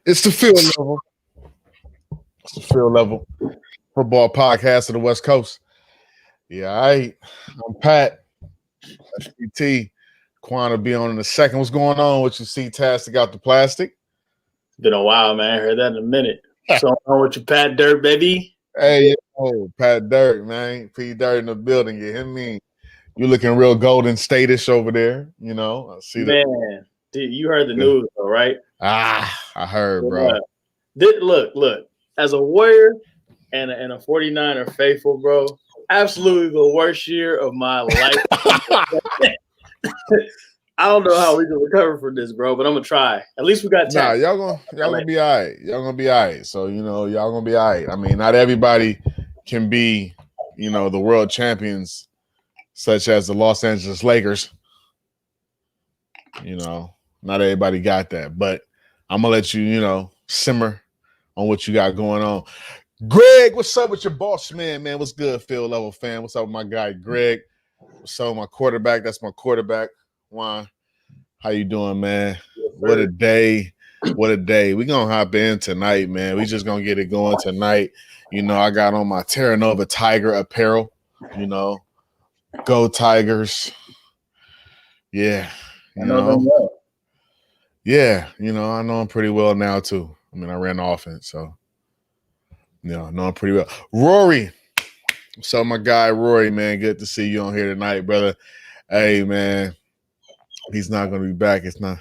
It's the field level. It's the field level football podcast of the West Coast. Yeah, I'm Pat. That's PT. Quan will be on in a second. What's going on with you, C-Tastic out the plastic? Been a while, man. I heard that in a minute. So on with your Pat Dirt, baby. Hey, yo, Pat Dirt, man. P Dirt in the building. You hear me? You looking real Golden State-ish over there. You know, I see that. Man, dude, you heard the news, though, right? I heard, bro. Look. As a Warrior and a 49er faithful, bro, absolutely the worst year of my life. I don't know how we can recover from this, bro, but I'm gonna try. At least we got time. Nah, y'all gonna be all right. Y'all gonna be all right. So y'all gonna be all right. I mean, not everybody can be, the world champions, such as the Los Angeles Lakers. Not everybody got that, but I'm gonna let you, simmer on what you got going on. Greg, what's up with your boss man? What's good, field level fan? What's up with my guy Greg? What's up with my quarterback? That's my quarterback. Juan, how you doing, man? What a day. What a day. We're going to hop in tonight, man. We just going to get it going tonight. I got on my Terra Nova Tiger apparel, Go Tigers. Yeah. I know them well. Yeah, I know them pretty well now, too. I mean, I ran the offense, so, I know them pretty well. Rory. So, my guy, Rory, man, good to see you on here tonight, brother. Hey, man. He's not going to be back. It's not.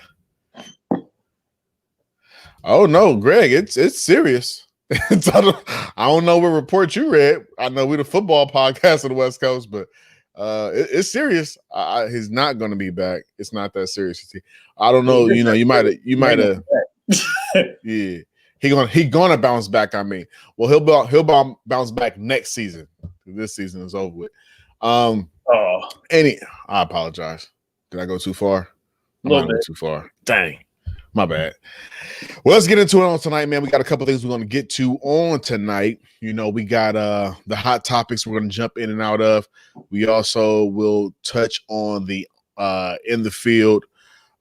Oh, no, Greg, it's serious. I don't know what report you read. I know we're the football podcast of the West Coast, but it's serious. He's not going to be back. It's not that serious. I don't know. You might have. Yeah. He gonna bounce back. I mean, well, he'll bounce back next season. This season is over with. I apologize. Did I go too far? I might have went too far. Dang. My bad. Well, let's get into it on tonight, man. We got a couple things we're going to get to on tonight. We got the hot topics we're going to jump in and out of. We also will touch on the in the field,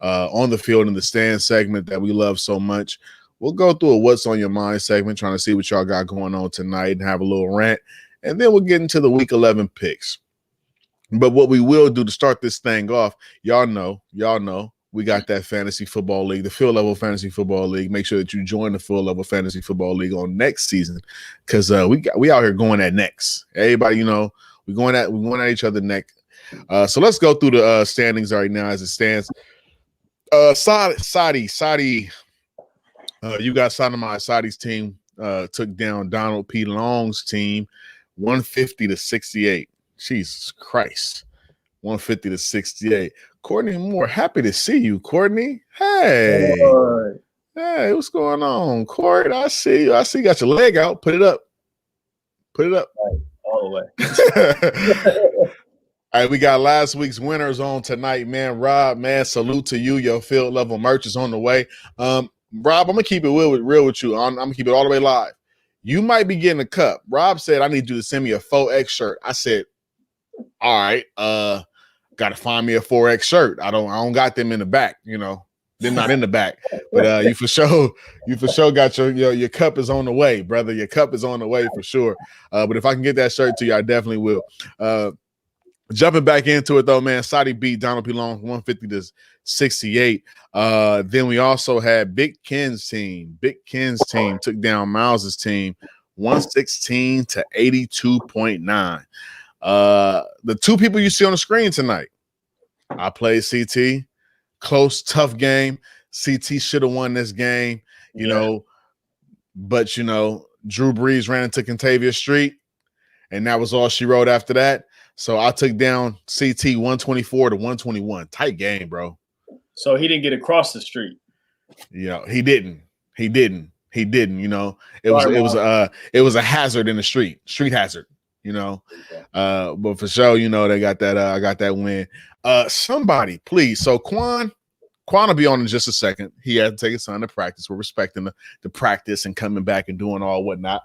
on the field in the stand segment that we love so much. We'll go through a what's on your mind segment, trying to see what y'all got going on tonight and have a little rant. And then we'll get into the week 11 picks. But what we will do to start this thing off, y'all know, we got that fantasy football league, the Field Level Fantasy Football League. Make sure that you join the Field Level Fantasy Football League on next season, because we out here going at necks. Everybody, we're going at each other neck. So let's go through the standings right now as it stands. Saudi, you got Sadi's team took down Donald P. Long's team, 150-68. Jesus Christ. 150-68. Courtney Moore, happy to see you, Courtney. Hey. Hey, what's going on, Court? I see you. I see you got your leg out. Put it up. All the way. All right, we got last week's winners on tonight, man. Rob, man, salute to you. Your field level merch is on the way. Rob, I'm going to keep it real with you. I'm going to keep it all the way live. You might be getting a cup. Rob said, I need you to send me a 4X shirt. I said, all right, got to find me a 4X shirt. I don't got them in the back, they're not in the back, but you for sure got your cup is on the way, brother. Your cup is on the way for sure. But if I can get that shirt to you, I definitely will. Jumping back into it though, man, Saudi beat Donald P. Long 150-68. Then we also had Big Ken's team. Big Ken's team took down Miles's team 116-82.9. The two people you see on the screen tonight, I played CT, close, tough game. CT should have won this game, but Drew Brees ran into Contavia Street, and that was all she wrote after that. So I took down CT 124-121. Tight game, bro. So he didn't get across the street. Yeah, he didn't. It was a hazard in the street hazard. But for sure, they got that. I got that win. Somebody, please. So Quan will be on in just a second. He had to take his son to practice. We're respecting the practice and coming back and doing all whatnot.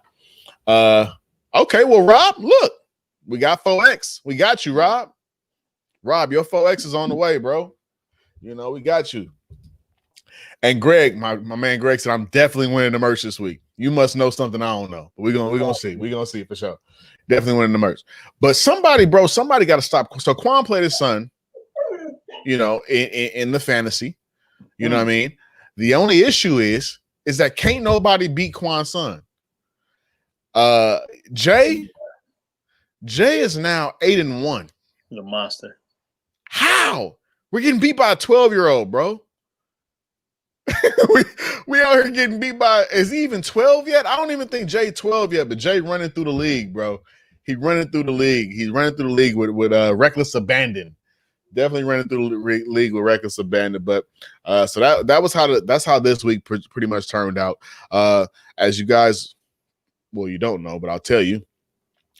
Okay, well, Rob, look, we got 4X. We got you, Rob. Rob, your 4X is on the way, bro. We got you. And Greg, my man Greg said, I'm definitely winning the merch this week. You must know something I don't know. But we're gonna see. We're gonna see for sure. Definitely winning the merch. But somebody got to stop. So Quan played his son, in the fantasy. You know what I mean? The only issue is that can't nobody beat Quan's son. Jay is now 8-1. He's a monster. How? We're getting beat by a 12-year-old, bro. we out here getting beat by, is he even 12 yet? I don't even think Jay 12 yet, but Jay running through the league, bro. He's running through the league. He's running through the league with reckless abandon. Definitely running through the league with reckless abandon. But so that's how this week pretty much turned out. As you guys, well, you don't know, but I'll tell you.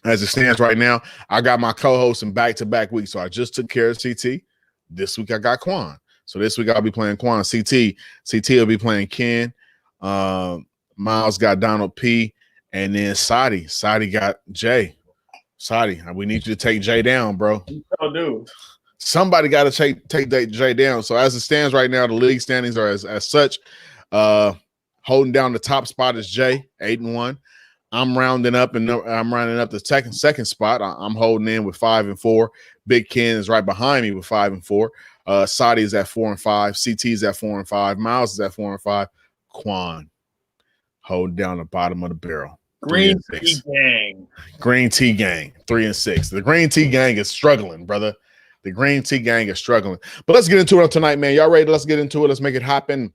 As it stands right now, I got my co-host in back-to-back weeks. So I just took care of CT. This week I got Quan. So this week I'll be playing Quan. CT will be playing Ken. Miles got Donald P. And then Sadi got Jay. Sadi, we need you to take Jay down, bro. Oh, dude. Somebody got to take Jay down. So as it stands right now, the league standings are as such. Holding down the top spot is Jay, 8-1. I'm rounding up the second spot. I'm holding in with 5-4. Big Ken is right behind me with 5-4. Sadi is at 4-5. CT is at 4-5. Miles is at 4-5. Quan holding down the bottom of the barrel. Green Tea Gang. Green Tea Gang, 3-6. The Green Tea Gang is struggling, brother. The Green Tea Gang is struggling. But let's get into it tonight, man. Y'all ready? Let's get into it. Let's make it happen.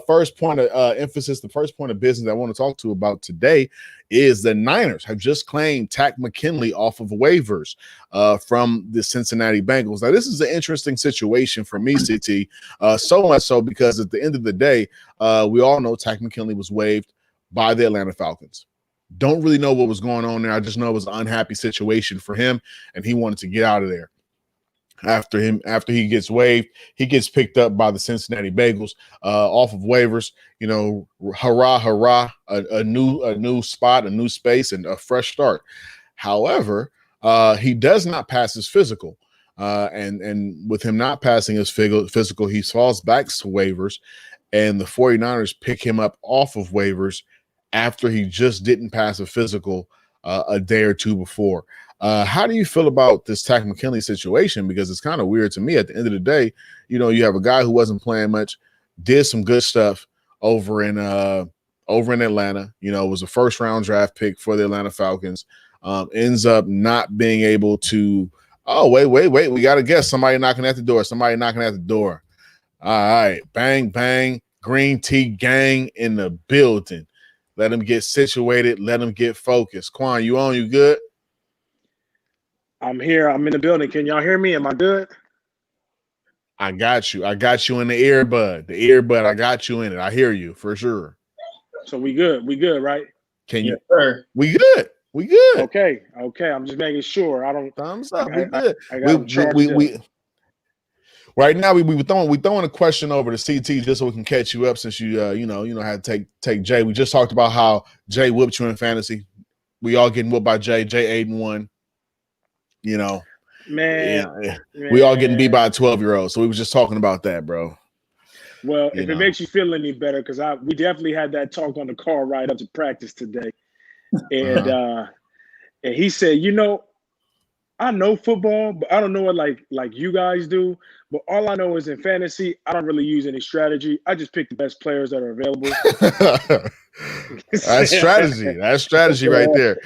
First point of emphasis, the first point of business I want to talk to about today is the Niners have just claimed Takk McKinley off of waivers from the Cincinnati Bengals. Now, this is an interesting situation for me, CT, so much so because at the end of the day, we all know Takk McKinley was waived by the Atlanta Falcons. Don't really know what was going on there. I just know it was an unhappy situation for him, and he wanted to get out of there. After he gets waived, he gets picked up by the Cincinnati Bengals off of waivers. You know, hurrah, a new spot, a new space, and a fresh start. However, he does not pass his physical, and with him not passing his physical, he falls back to waivers, and the 49ers pick him up off of waivers after he just didn't pass a physical a day or two before. How do you feel about this Takk McKinley situation? Because it's kind of weird to me. At the end of the day, you know, you have a guy who wasn't playing much, did some good stuff over in Atlanta. You know, was a first-round draft pick for the Atlanta Falcons. Ends up not being able to. Oh, wait. We got to guess. Somebody knocking at the door. All right. Bang, bang. Green Tea Gang in the building. Let them get situated. Let them get focused. Quan, you on? You good? I'm here. I'm in the building. Can y'all hear me? Am I good? I got you. I got you in the earbud. I got you in it. I hear you for sure. So we good. We good, right? Can you? Sir. We good. Okay. I'm just making sure. I don't. Thumbs up. We good. We right now we throwing a question over to CT just so we can catch you up since you had to take Jay. We just talked about how Jay whooped you in fantasy. We all getting whooped by Jay. Jay 8-1. You know, man, we all getting beat by a 12-year-old. So we was just talking about that, bro. Well, if it makes you feel any better, because we definitely had that talk on the car ride up to practice today, and and he said, you know, I know football, but I don't know it like you guys do. But all I know is in fantasy, I don't really use any strategy. I just pick the best players that are available. That's strategy. That's strategy right there.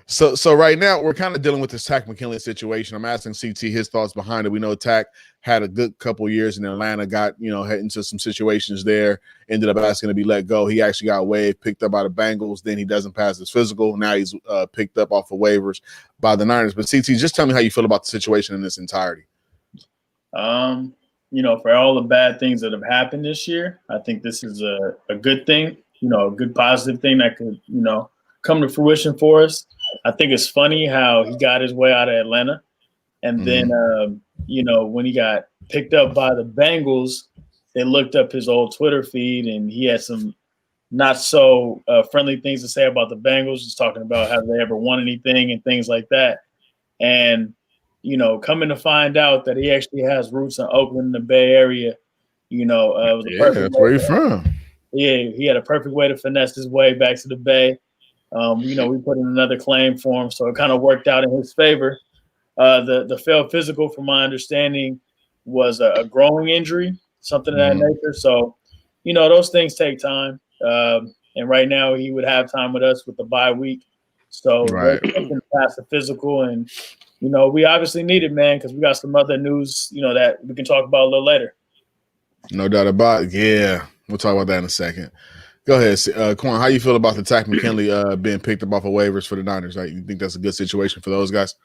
So right now we're kind of dealing with this Takk McKinley situation. I'm asking CT his thoughts behind it. We know Takk had a good couple years in Atlanta, got head into some situations there, ended up asking to be let go. He actually got waived, picked up by the Bengals. Then he doesn't pass his physical. Now he's picked up off of waivers by the Niners. But CT, just tell me how you feel about the situation in its entirety. For all the bad things that have happened this year, I think this is a good thing. A good positive thing that could come to fruition for us. I think it's funny how he got his way out of Atlanta. And then, when he got picked up by the Bengals, they looked up his old Twitter feed and he had some not so friendly things to say about the Bengals, just talking about have they ever won anything and things like that. And, coming to find out that he actually has roots in Oakland, in the Bay Area, You know, it was a perfect. That's where you're from. Yeah, he had a perfect way to finesse his way back to the Bay. You know, we put in another claim for him, so it kind of worked out in his favor. The failed physical, from my understanding, was a growing injury, something of that nature. So, you know, those things take time. And right now, he would have time with us with the bye week. So, right, pass the physical, and you know, we obviously need it, man, because we got some other news, you know, that we can talk about a little later. No doubt about it. Yeah, we'll talk about that in a second. Go ahead, Quan. How you feel about the Takk McKinley being picked up off of waivers for the Niners? Right? You think that's a good situation for those guys?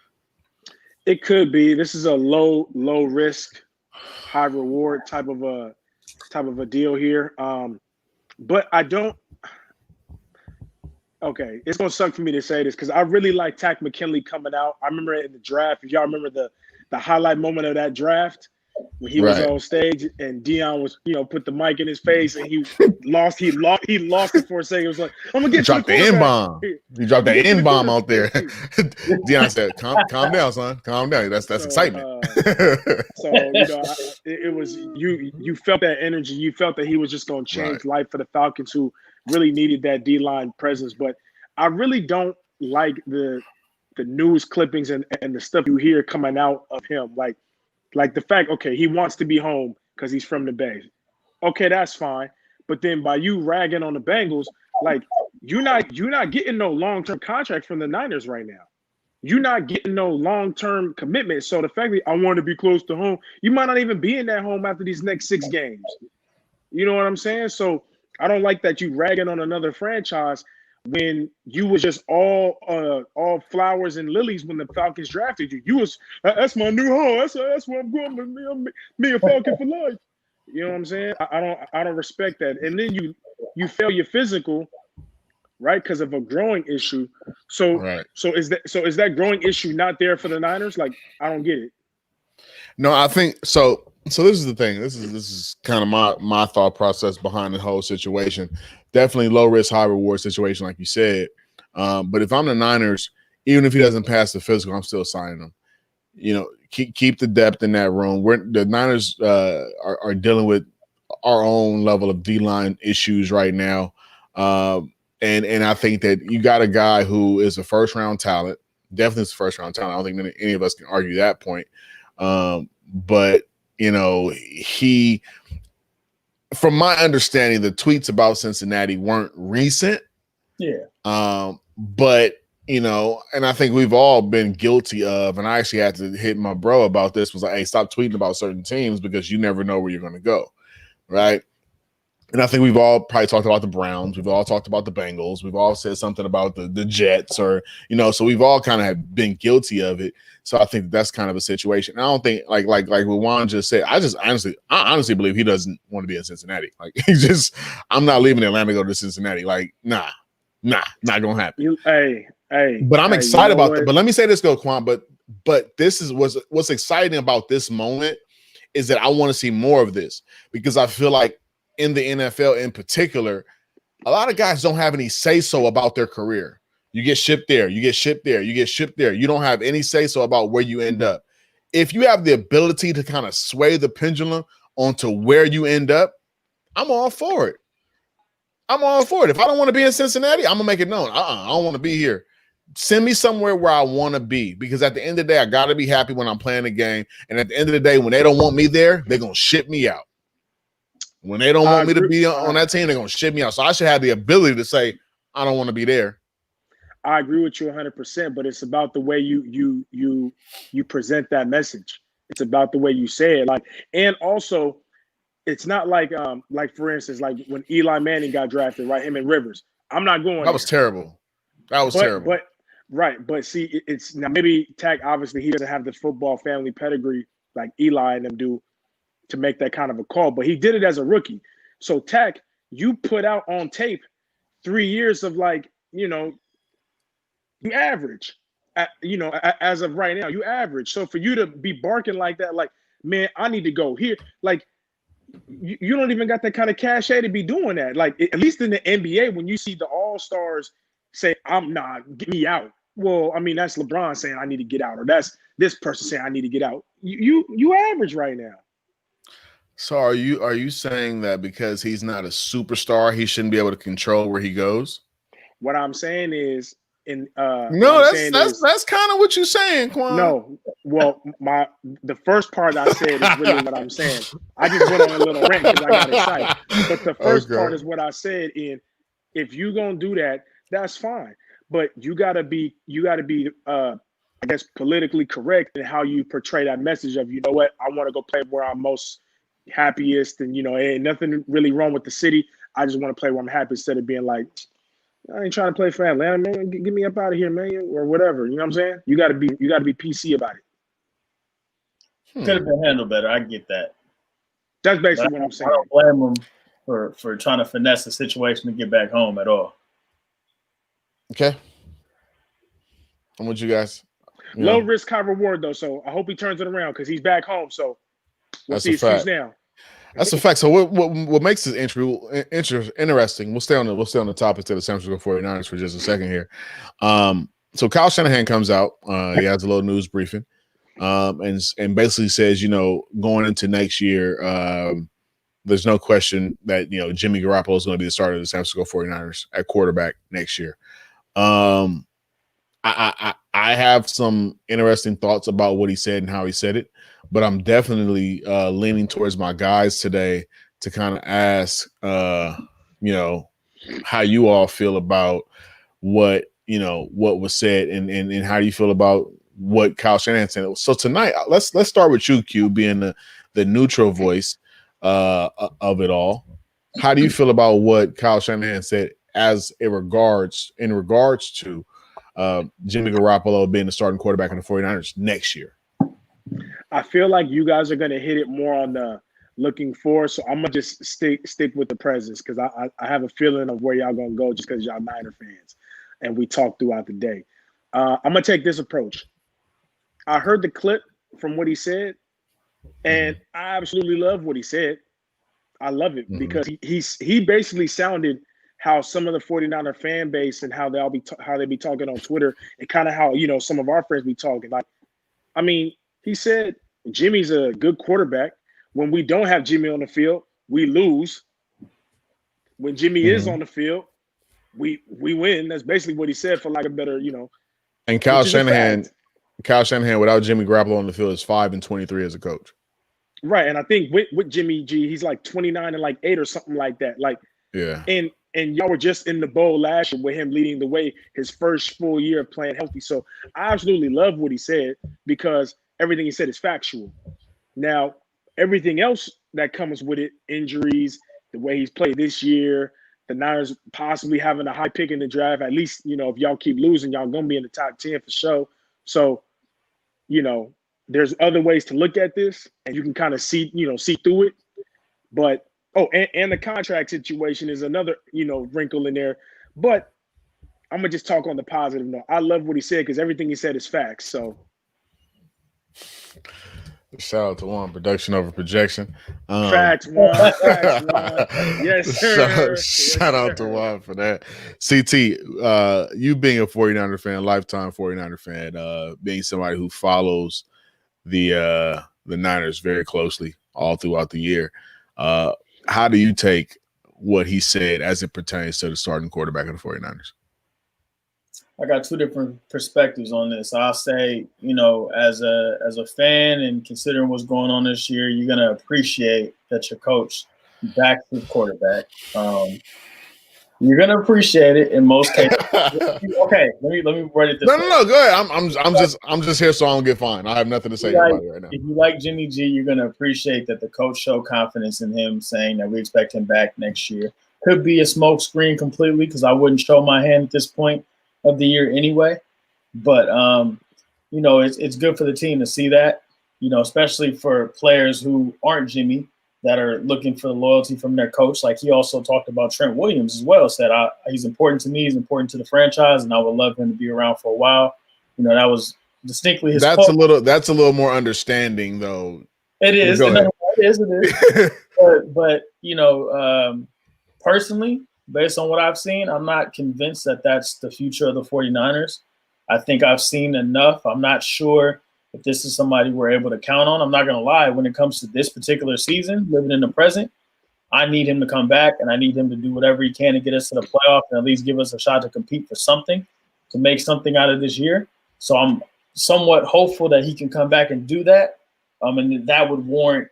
It could be. This is a low risk, high reward type of a deal here. But I don't. Okay, it's gonna suck for me to say this because I really like Takk McKinley coming out. I remember in the draft. If y'all remember the highlight moment of that draft when he was on stage and Dion was, you know, put the mic in his face and he lost it for a second. It was like, I'm gonna get dropped the N-bomb. He dropped the N-bomb out there. Dion said, calm down, son. Calm down. That's excitement. So, you know, it was you felt that energy. You felt that he was just gonna change life for the Falcons, who really needed that D-line presence. But I really don't like the news clippings and the stuff you hear coming out of him. Like the fact, okay, he wants to be home because he's from the Bay. Okay, that's fine. But then by you ragging on the Bengals, like you're not getting no long-term contract from the Niners right now. You're not getting no long-term commitment. So the fact that I want to be close to home, you might not even be in that home after these next 6 games. You know what I'm saying? So I don't like that you ragging on another franchise when you was just all flowers and lilies when the Falcons drafted you. You was, that's my new home. That's where I'm going. Me a Falcon for life. You know what I'm saying? I don't respect that. And then you fail your physical, right? Because of a growing issue. So is that growing issue not there for the Niners? Like, I don't get it. No, I think so. So this is the thing. This is kind of my thought process behind the whole situation. Definitely low risk, high reward situation, like you said. But if I'm the Niners, even if he doesn't pass the physical, I'm still signing him. You know, keep the depth in that room. The Niners are dealing with our own level of D-line issues right now, and I think that you got a guy who is a first round talent. Definitely is a first round talent. I don't think any of us can argue that point. But you know, he, from my understanding, the tweets about Cincinnati weren't recent. Yeah. But, you know, and I think we've all been guilty of, and I actually had to hit my bro about this, was like, hey, stop tweeting about certain teams because you never know where you're going to go. Right. And I think we've all probably talked about the Browns. We've all talked about the Bengals. We've all said something about the Jets, or, you know, so we've all kind of have been guilty of it. So I think that's kind of a situation. And I don't think like what Juan just said, I honestly believe he doesn't want to be in Cincinnati. Like I'm not leaving Atlanta to go to Cincinnati. Like, nah, not gonna happen. But I'm excited about that. But let me say this though, Quan, but this is what's exciting about this moment is that I want to see more of this, because I feel like in the NFL in particular, a lot of guys don't have any say-so about their career. You get shipped there, you get shipped there, you get shipped there. You don't have any say-so about where you end up. If you have the ability to kind of sway the pendulum onto where you end up, I'm all for it. If I don't want to be in Cincinnati, I'm going to make it known. I don't want to be here. Send me somewhere where I want to be, because at the end of the day, I got to be happy when I'm playing the game. And at the end of the day, when they don't want me there, they're going to ship me out. When they don't want me to be on that team, they're going to ship me out. So I should have the ability to say, I don't want to be there. I agree with you 100%, but it's about the way you present that message. It's about the way you say it. Like, and also, it's not like for instance, like when Eli Manning got drafted, right? Him and Rivers. I'm not going. That was terrible. Terrible. But see, it's now maybe Takk, obviously he doesn't have the football family pedigree like Eli and them do to make that kind of a call, but he did it as a rookie. So Takk, you put out on tape 3 years of like, you know, you average, as of right now, you average. So for you to be barking like that, like, man, I need to go here. Like, you don't even got that kind of cachet to be doing that. Like, at least in the NBA, when you see the All-Stars say, I'm not, get me out. Well, I mean, that's LeBron saying I need to get out, or that's this person saying I need to get out. You average right now. So are you saying that because he's not a superstar, he shouldn't be able to control where he goes? What I'm saying is, no, that's kind of what you're saying, Quan. No, well, the first part I said is really what I'm saying. I just went on a little rant because I got excited. But the first part is what I said. In if you're gonna do that, that's fine. But you gotta be I guess politically correct in how you portray that message of, you know what, I want to go play where I'm most happiest, and ain't nothing really wrong with the city. I just want to play where I'm happy instead of being like, I ain't trying to play for Atlanta, man. Get me up out of here, man, or whatever. You know what I'm saying? You got to be PC about it. Could have been handled better. I get that. That's basically what I'm saying. I don't blame him for trying to finesse the situation to get back home at all. Okay. I'm with you guys. Low risk, high reward, though. So I hope he turns it around because he's back home. So we'll see his shoes now. That's a fact. So what makes this entry interesting? We'll stay on the topic of the San Francisco 49ers for just a second here. So Kyle Shanahan comes out. He has a little news briefing, and basically says, going into next year, there's no question that Jimmy Garoppolo is going to be the starter of the San Francisco 49ers at quarterback next year. I have some interesting thoughts about what he said and how he said it, but I'm definitely leaning towards my guys today to kind of ask, how you all feel about what was said, and how do you feel about what Kyle Shanahan said. So tonight, let's start with you, Q, being the neutral voice of it all. How do you feel about what Kyle Shanahan said in regards to Jimmy Garoppolo being the starting quarterback of the 49ers next year? I feel like you guys are going to hit it more on the looking forward, so I'm going to just stick with the presence because I have a feeling of where y'all going to go just because y'all Niner fans, and we talk throughout the day. I'm going to take this approach. I heard the clip from what he said, and I absolutely love what he said. I love it because he basically sounded how some of the 49er fan base and how they be talking on Twitter, and kind of how some of our friends be talking. Like, I mean, he said Jimmy's a good quarterback. When we don't have Jimmy on the field, we lose. When Jimmy is on the field, we win. That's basically what he said, for like a better, And Kyle Shanahan, without Jimmy Garoppolo on the field, is 5-23 as a coach. Right, and I think with Jimmy G, he's like 29-8 or something like that. Like, yeah. And y'all were just in the bowl last year with him leading the way, his first full year of playing healthy. So I absolutely love what he said because everything he said is factual. Now, everything else that comes with it, injuries, the way he's played this year, the Niners possibly having a high pick in the draft, at least, if y'all keep losing, y'all going to be in the top 10 for sure. So, there's other ways to look at this, and you can kind of see through it. But and the contract situation is another, wrinkle in there. But I'm gonna just talk on the positive note. I love what he said because everything he said is facts. So shout out to Juan, production over projection. Facts, Juan. Yes, sir. Shout out to Juan for that. CT, you being a 49er fan, lifetime 49er fan, being somebody who follows the Niners very closely all throughout the year. How do you take what he said as it pertains to the starting quarterback of the 49ers? I got two different perspectives on this. I'll say, as a fan and considering what's going on this year, you're going to appreciate that your coach backs the quarterback. You're gonna appreciate it in most cases. Okay, let me write it this way. No, go ahead. I'm just here so I don't get fined. I have nothing to say about it right now. If you like Jimmy G, you're gonna appreciate that the coach showed confidence in him, saying that we expect him back next year. Could be a smoke screen completely because I wouldn't show my hand at this point of the year anyway. But it's good for the team to see that. Especially for players who aren't Jimmy, that are looking for the loyalty from their coach. Like he also talked about Trent Williams as well, said he's important to me, he's important to the franchise, and I would love him to be around for a while. That was distinctly his That's quote. That's a little more understanding though. It is. It is. But personally, based on what I've seen, I'm not convinced that that's the future of the 49ers. I think I've seen enough. I'm not sure if this is somebody we're able to count on. I'm not going to lie. When it comes to this particular season, living in the present, I need him to come back, and I need him to do whatever he can to get us to the playoff and at least give us a shot to compete for something, to make something out of this year. So I'm somewhat hopeful that he can come back and do that. And that would warrant,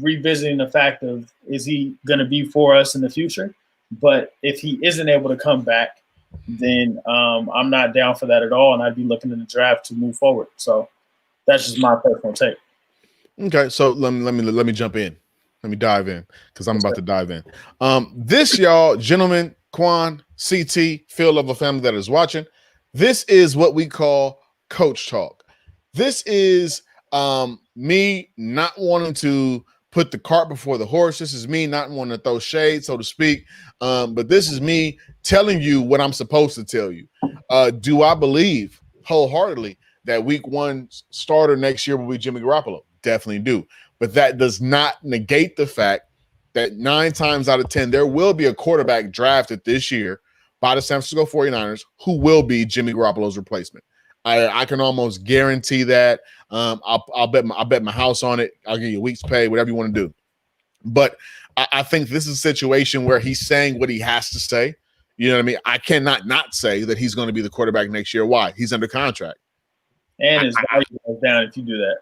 revisiting the fact of, is he going to be for us in the future? But if he isn't able to come back, then I'm not down for that at all, and I'd be looking in the draft to move forward. So that's just my personal take. Okay, so let me jump in. Let me dive in because I'm about to dive in. This, y'all, gentlemen, Quan, CT, Phil of a family that is watching, this is what we call coach talk. This is me not wanting to put the cart before the horse. This is me not wanting to throw shade, so to speak. But this is me telling you what I'm supposed to tell you. Do I believe wholeheartedly that week 1 starter next year will be Jimmy Garoppolo? Definitely do. But that does not negate the fact that 9 times out of 10, there will be a quarterback drafted this year by the San Francisco 49ers who will be Jimmy Garoppolo's replacement. I can almost guarantee that. I'll bet my house on it. I'll give you a week's pay, whatever you want to do. But I think this is a situation where he's saying what he has to say. You know what I mean? I cannot not say that he's going to be the quarterback next year. Why? He's under contract. And his value goes down if you do that.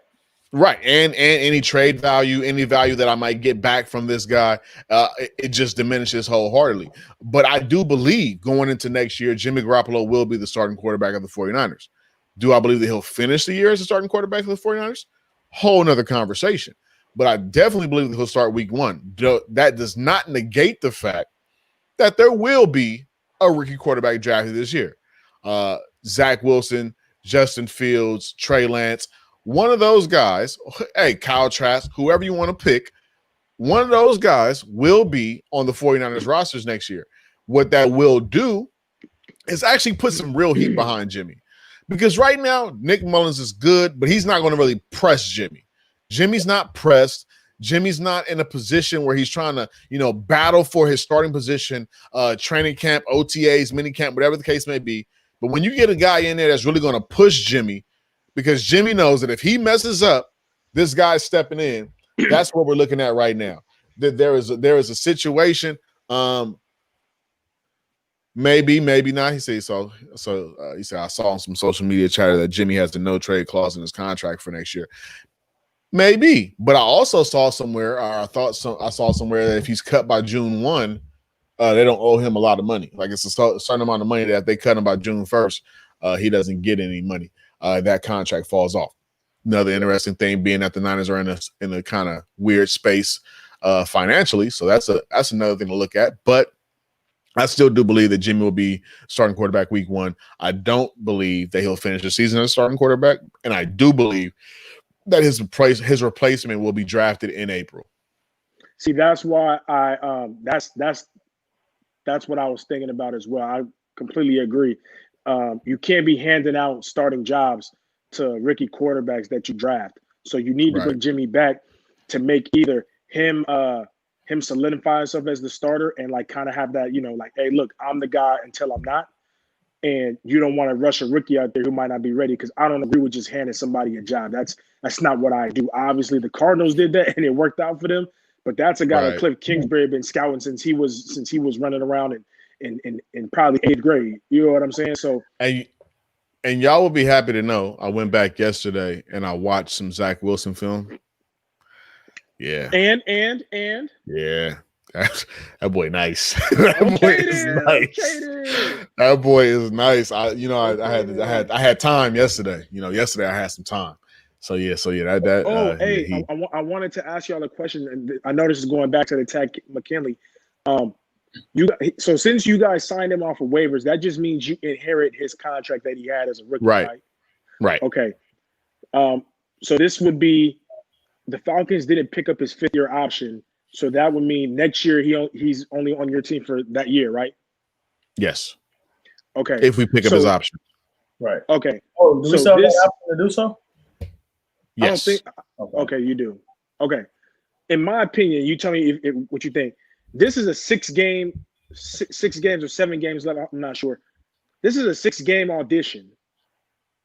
Right. And any trade value, any value that I might get back from this guy, it just diminishes wholeheartedly. But I do believe going into next year, Jimmy Garoppolo will be the starting quarterback of the 49ers. Do I believe that he'll finish the year as a starting quarterback of the 49ers? Whole nother conversation. But I definitely believe that he'll start week 1. That does not negate the fact that there will be a rookie quarterback drafted this year. Zach Wilson, Justin Fields, Trey Lance, one of those guys, hey, Kyle Trask, whoever you want to pick, one of those guys will be on the 49ers rosters next year. What that will do is actually put some real heat behind Jimmy. Because right now, Nick Mullins is good, but he's not going to really press Jimmy. Jimmy's not pressed. Jimmy's not in a position where he's trying to, battle for his starting position, training camp, OTAs, mini camp, whatever the case may be. But when you get a guy in there that's really going to push Jimmy, because Jimmy knows that if he messes up, this guy's stepping in. That's what we're looking at right now. That there is a situation. Maybe not. He said so. He said I saw on some social media chatter that Jimmy has the no trade clause in his contract for next year. Maybe, but I also saw somewhere, I saw somewhere that if he's cut by June 1, they don't owe him a lot of money. Like it's a certain amount of money that if they cut him by June 1st, he doesn't get any money. That contract falls off. Another interesting thing being that the Niners are in a kind of weird space financially, so that's another thing to look at. But I still do believe that Jimmy will be starting quarterback week 1. I don't believe that he'll finish the season as starting quarterback, and I do believe that his replacement will be drafted in April. See, that's why that's what I was thinking about as well. I completely agree. You can't be handing out starting jobs to rookie quarterbacks that you draft. So you need to bring Jimmy back to make either him solidify himself as the starter and like kind of have that, hey, look, I'm the guy until I'm not. And you don't want to rush a rookie out there who might not be ready, because I don't agree with just handing somebody a job. That's not what I do. Obviously, the Cardinals did that and it worked out for them. But that's a guy that Cliff Kingsbury had been scouting since he was running around in probably 8th grade. You know what I'm saying? So and y'all will be happy to know I went back yesterday and I watched some Zach Wilson film. Yeah. And yeah. That boy nice. That boy is nice. That boy is nice. I had time yesterday. Yesterday I had some time. So yeah. I wanted to ask y'all a question, and I know this is going back to the Ted McKinley. So since you guys signed him off of waivers, that just means you inherit his contract that he had as a rookie, right? Right. Okay. So this would be the Falcons didn't pick up his 5th-year option. So that would mean next year he's only on your team for that year, right? Yes. Okay. If we pick up his option. Right. Okay. Oh, do we still have the option to do so? Yes. I don't think. Okay, you do. Okay. In my opinion, you tell me what you think. This is a 6 games or 7 games left. I'm not sure. This is a 6-game audition.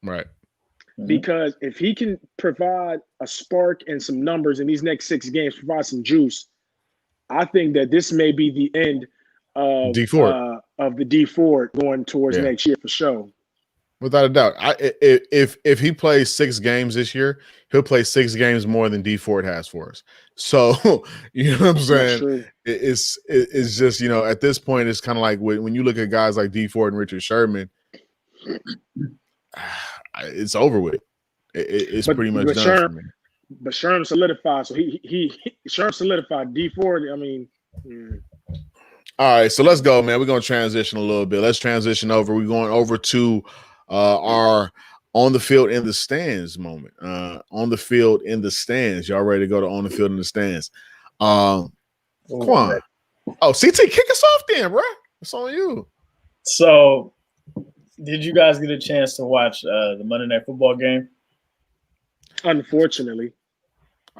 Right. because if he can provide a spark and some numbers in these next 6 games, provide some juice, I think that this may be the end of the D Ford going towards next year for sure. Without a doubt. If he plays 6 games this year, he'll play 6 games more than D Ford has for us. So you know what I'm saying? It's just, you know, at this point, it's kind of like when you look at guys like D Ford and Richard Sherman, it's over with. It's pretty much done for me. But Sherm solidified, so Sherm solidified. D Ford, I mean. All right, so let's go, man. We're gonna transition a little bit. Let's transition over. We're going over to our on the field in the stands moment. On the field in the stands. Y'all ready to go to on the field in the stands? Quan. Oh, CT, kick us off then, bro. It's on you. So, did you guys get a chance to watch the Monday Night Football game? Unfortunately.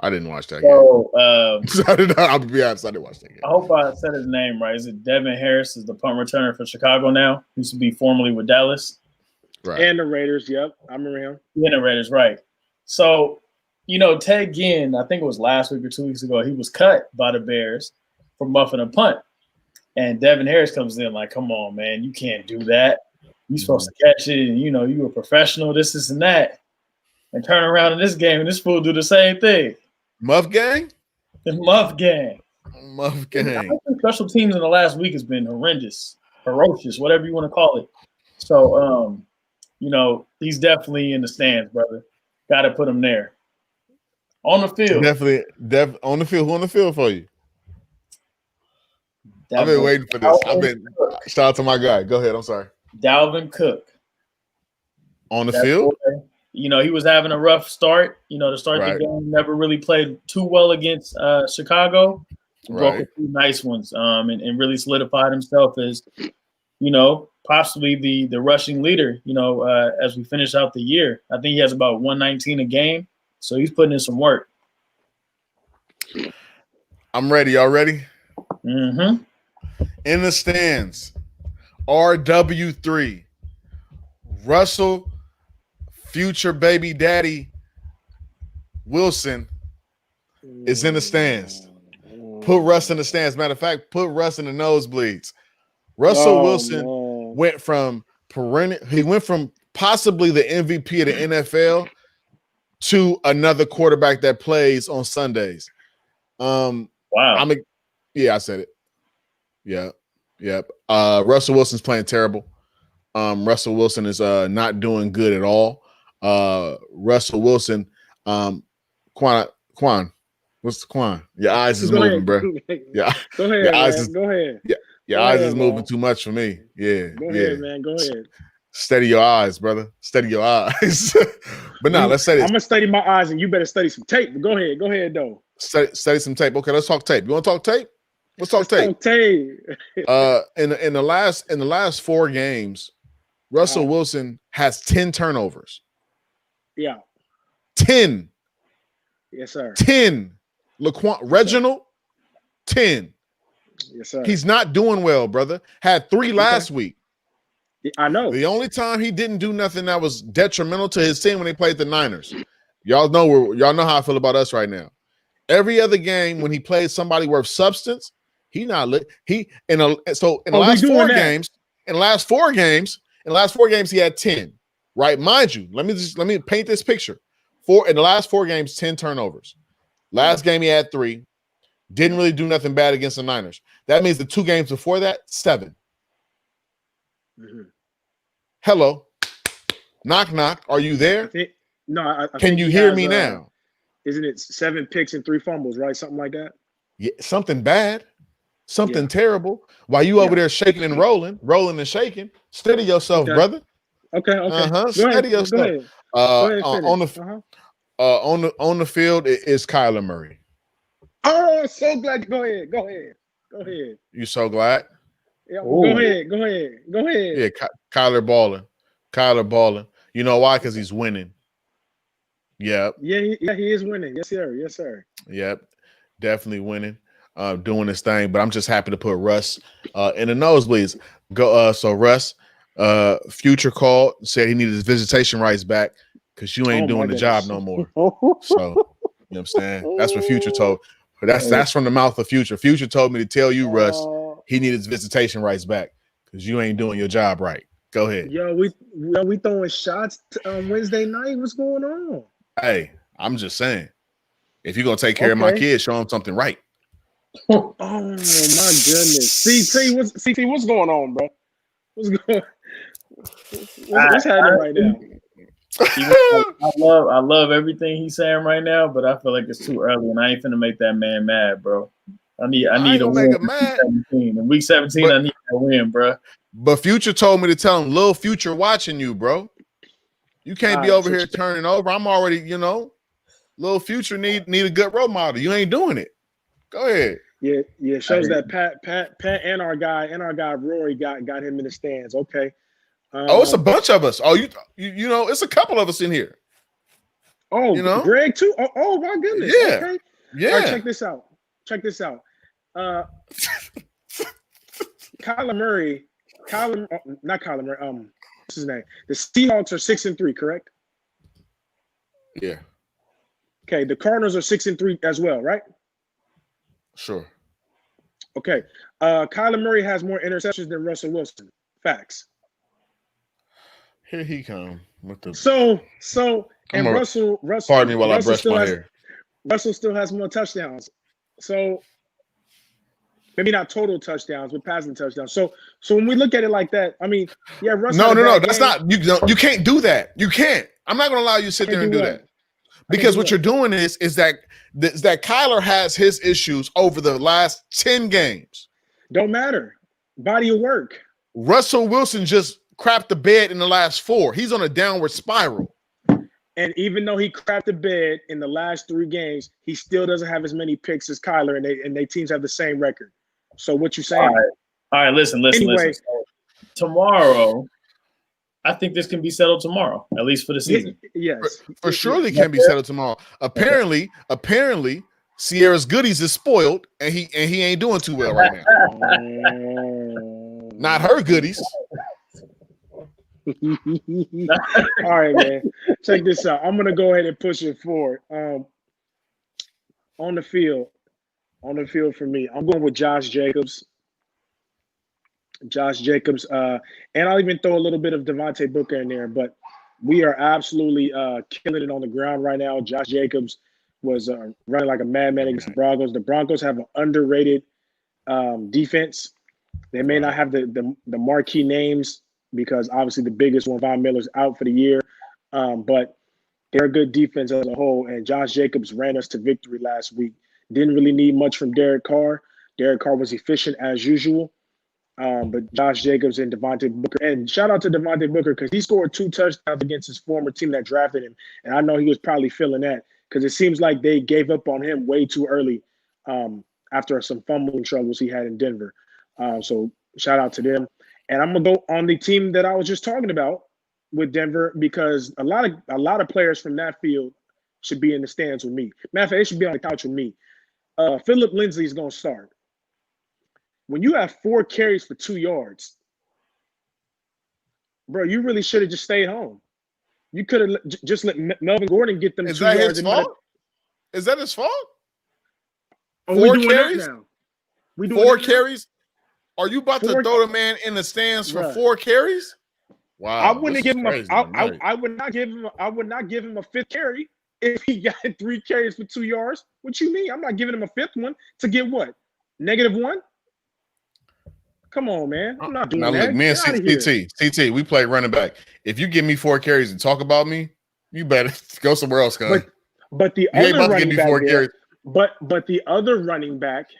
I didn't watch that game. I'll be honest, I didn't watch that game. I hope I said his name right. Is it Devin Harris is the punt returner for Chicago now? Used to be formerly with Dallas. Right. And the Raiders, yep. I remember him. And the Raiders, right. So, you know, Ted Ginn, I think it was last week or 2 weeks ago, he was cut by the Bears for muffing a punt. And Devin Harris comes in like, come on, man, you can't do that. You're supposed to catch it, and, you know, you a professional, this, and that. And turn around in this game, and this fool do the same thing. Muff gang? The Muff gang. Muff gang. I think special teams in the last week has been horrendous, ferocious, whatever you want to call it. So, you know, he's definitely in the stands, brother. Got to put him there. On the field. Definitely on the field. Who on the field for you? I've been waiting for this. Shout out to my guy. Go ahead. I'm sorry. Dalvin Cook. On the field? Boy, you know, he was having a rough start. You know, to start the game, never really played too well against Chicago. Broke a few nice ones and really solidified himself as, you know, possibly the rushing leader, you know, as we finish out the year. I think he has about 119 a game, so he's putting in some work. I'm ready. Y'all ready? Mm-hmm. In the stands, RW3, Russell, future baby daddy Wilson is in the stands. Put Russ in the stands. Matter of fact, put Russ in the nosebleeds. Russell Wilson went from possibly the MVP of the NFL to another quarterback that plays on Sundays. Wow. I said it. Yeah. Yep. Russell Wilson's playing terrible. Russell Wilson is not doing good at all. Russell Wilson, Quan, what's Quan? Your eyes is moving, bro. Yeah, go ahead. Your eyes is, go ahead. Yeah, your eyes is moving too much for me. Yeah, go ahead, man. Go ahead. Steady your eyes, brother. Steady your eyes. But now let's say this. I'm gonna study my eyes, and you better study some tape. But go ahead, though. Study some tape. Okay, let's talk tape. You want to talk tape? Let's talk tape. Talk tape. In the last 4 games, Russell Wilson has 10 turnovers. Yeah. 10. Yes, sir. 10. Reginald, 10. Yes, sir. He's not doing well, brother. Had 3 last week. I know. The only time he didn't do nothing that was detrimental to his team when they played the Niners. Y'all know how I feel about us right now. Every other game when he plays somebody worth substance, he not lit. In the last 4 games, he had 10. Right, mind you. Let me paint this picture. In the last 4 games, 10 turnovers. Last game he had 3. Didn't really do nothing bad against the Niners. That means the 2 games before that, 7. Mm-hmm. Hello, knock knock. Are you there? I Can you hear me now? Isn't it 7 picks and 3 fumbles, right? Something like that. Yeah, something bad, something terrible. While you over there shaking and rolling and shaking, steady yourself, brother. Okay. Steady yourself. Go ahead, on the field is Kyler Murray. Oh, so glad. Go ahead. You so glad? Yeah. Go ahead. Yeah, Kyler balling. You know why? Because he's winning. Yep. Yeah, he is winning. Yes, sir. Yep, definitely winning. Doing his thing. But I'm just happy to put Russ in the nosebleeds. So Russ, future called, said he needed his visitation rights back. because you ain't doing the job no more. So, you know what I'm saying? That's what Future told. That's from the mouth of Future. Future told me to tell you, Russ, he needed his visitation rights back because you ain't doing your job right. Go ahead. Yo, we throwing shots on Wednesday night. What's going on? Hey, I'm just saying, if you're gonna take care of my kids, show them something right. Oh my goodness, CT, what's going on, bro? What's happening right now? I love everything he's saying right now, but I feel like it's too early, and I ain't finna make that man mad, bro. I need a win. In week 17, I need a win, bro. But Future told me to tell him, Lil Future watching you, bro. You can't be over here turning over. I'm already, Lil Future need a good role model. You ain't doing it. Go ahead. Yeah. Shows that Pat and our guy Rory got him in the stands. Okay. It's a bunch of us. Oh, it's a couple of us in here. Oh, Greg too. Oh my goodness. Yeah. Okay. Yeah. All right, check this out. Kyler Murray. Not Kyler Murray. What's his name? The Seahawks are 6-3, correct? Yeah. Okay. The Cardinals are 6-3 as well, right? Sure. Okay. Kyler Murray has more interceptions than Russell Wilson. Facts. Here he come with the. Russell. Pardon me while I brush my hair. Russell still has more touchdowns. So maybe not total touchdowns, but passing touchdowns. So when we look at it like that, I mean, yeah, Russell. No. That's not you can't do that. You can't. I'm not going to allow you to sit there and do that. Because what you're doing is that Kyler has his issues over the last 10 games. Don't matter. Body of work. Russell Wilson just crapped the bed in the last 4. He's on a downward spiral. And even though he crapped the bed in the last 3 games, he still doesn't have as many picks as Kyler, and they teams have the same record. So what you saying? All right. Listen. Anyway, So tomorrow, I think this can be settled tomorrow, at least for the season. Yes, for surely can be settled tomorrow. Apparently, Sierra's goodies is spoiled, and he ain't doing too well right now. Not her goodies. All right, man. Check this out. I'm gonna go ahead and push it forward. On the field for me, I'm going with Josh Jacobs. And I'll even throw a little bit of Devontae Booker in there, but we are absolutely killing it on the ground right now. Josh Jacobs was running like a madman against the Broncos. The Broncos have an underrated defense. They may not have the marquee names because obviously the biggest one, Von Miller's out for the year, but they're a good defense as a whole, and Josh Jacobs ran us to victory last week. Didn't really need much from Derek Carr. Derek Carr was efficient as usual. But Josh Jacobs and Devontae Booker, and shout out to Devontae Booker because he scored 2 touchdowns against his former team that drafted him. And I know he was probably feeling that because it seems like they gave up on him way too early after some fumbling troubles he had in Denver. So shout out to them. And I'm going to go on the team that I was just talking about with Denver because a lot of players from that field should be in the stands with me. Matter of fact, they should be on the couch with me. Phillip Lindsay is going to start. When you have 4 carries for 2 yards, bro, you really should have just stayed home. You could have just let Melvin Gordon get them 2 yards. Is that his fault? Is that his fault? 4 carries now. We doing 4 carries? Are you about to throw the man in the stands for 4 carries? Wow. I wouldn't give him I would not give him a 5th carry if he got 3 carries for 2 yards. What you mean? I'm not giving him a 5th one to get what? -1? Come on, man. I'm not doing that. Look, me and CT, we play running back. If you give me 4 carries and talk about me, you better go somewhere else, cuz. But the other running back but the other running back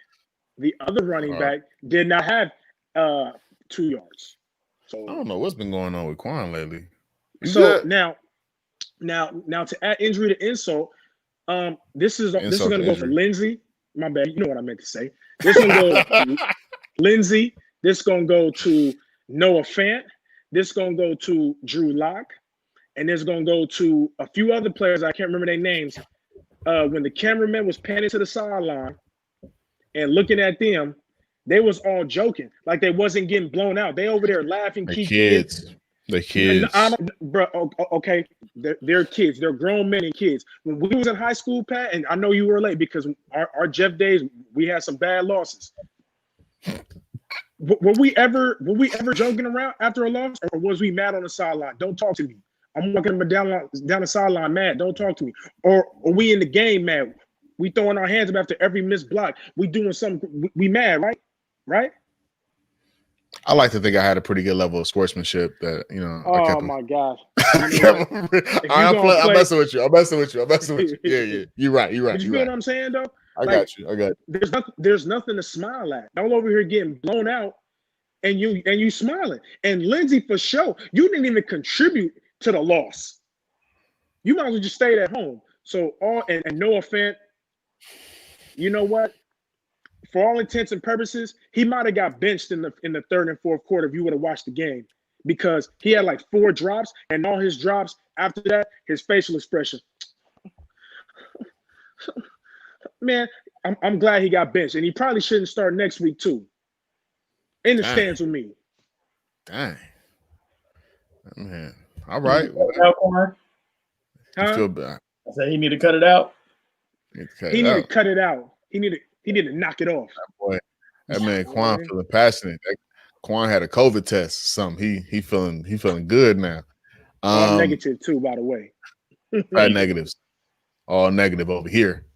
did not have 2 yards. So I don't know what's been going on with Quan lately. Now to add injury to insult, this is going to go for Lindsey. My bad. You know what I meant to say. This is going to go Lindsey. This going to go to Noah Fant. This going to go to Drew Lock. And this going to go to a few other players. I can't remember their names. When the cameraman was panning to the sideline and looking at them, they was all joking. Like they wasn't getting blown out. They over there laughing. Kids. The kids, bro. Okay, they're kids. They're grown men and kids. When we was in high school, Pat, and I know you were late because our Jeff days, we had some bad losses. Were we ever joking around after a loss, or was we mad on the sideline? Don't talk to me. I'm walking down the sideline mad. Don't talk to me. Or we in the game mad? We throwing our hands up after every missed block. We doing something. We mad, right? Right? I like to think I had a pretty good level of sportsmanship that, you know. Oh my gosh. I'm messing with you. Yeah. You're right. But you feel what I'm saying though? I got you. There's nothing to smile at. All over here getting blown out and you smiling. And Lindsey, for sure, you didn't even contribute to the loss. You might as well just stayed at home. So and no offense, you know what? For all intents and purposes, he might have got benched in the third and fourth quarter if you would have watched the game, because he had like 4 drops, and all his drops after that, his facial expression. Man, I'm glad he got benched, and he probably shouldn't start next week too. In the stands with me. Dang, man. All right. Huh? Feel bad. I said he need to cut it out. He need to cut it out. He need to knock it off. That man Quan feeling passionate. Quan had a COVID test or something. He feeling good now. All negative too, by the way. Bad negatives. All negative over here.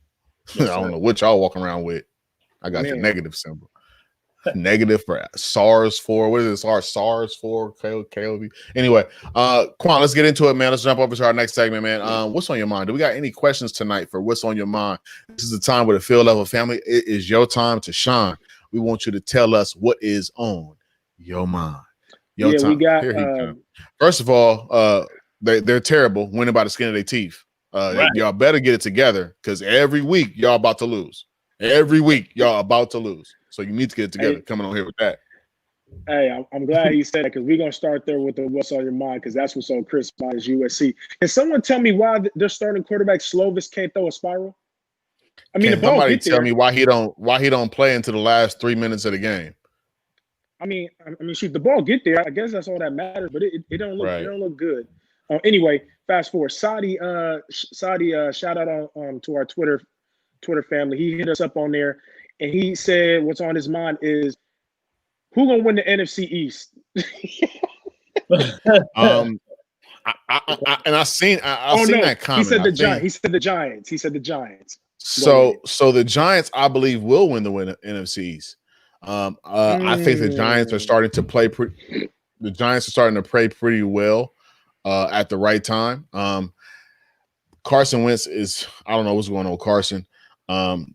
I don't know what y'all walking around with. I got the negative symbol. Negative for SARS-4. What is it? SARS-4 KOV. Anyway, Quan, let's get into it, man. Let's jump over to our next segment, man. What's on your mind? Do we got any questions tonight for What's on Your Mind? This is the time with the Field Level family. It is your time to shine. We want you to tell us what is on your mind. Your time. We got. Here he comes. First of all, they're terrible, winning by the skin of their teeth. Right. Y'all better get it together, because every week y'all about to lose. Every week y'all about to lose. So you need to get it together. Coming on here with that. Hey, I'm glad he said it, because we're going to start there with the What's on Your Mind, because that's what's on Chris' mind is USC. Can someone tell me why their starting quarterback Slovis can't throw a spiral? I mean, somebody tell me why he don't play into the last 3 minutes of the game. I mean, shoot, the ball get there. I guess that's all that matters, but it don't look it don't look good. Anyway, fast forward. Saudi, shout out to our Twitter family. He hit us up on there, and he said what's on his mind is who gonna win the NFC East. I seen that comment. He said the Giants. He said the Giants. So the Giants, I believe, will win the NFC East. I think the Giants are starting to play. The Giants are starting to play pretty well at the right time. Carson Wentz is. I don't know what's going on with Carson.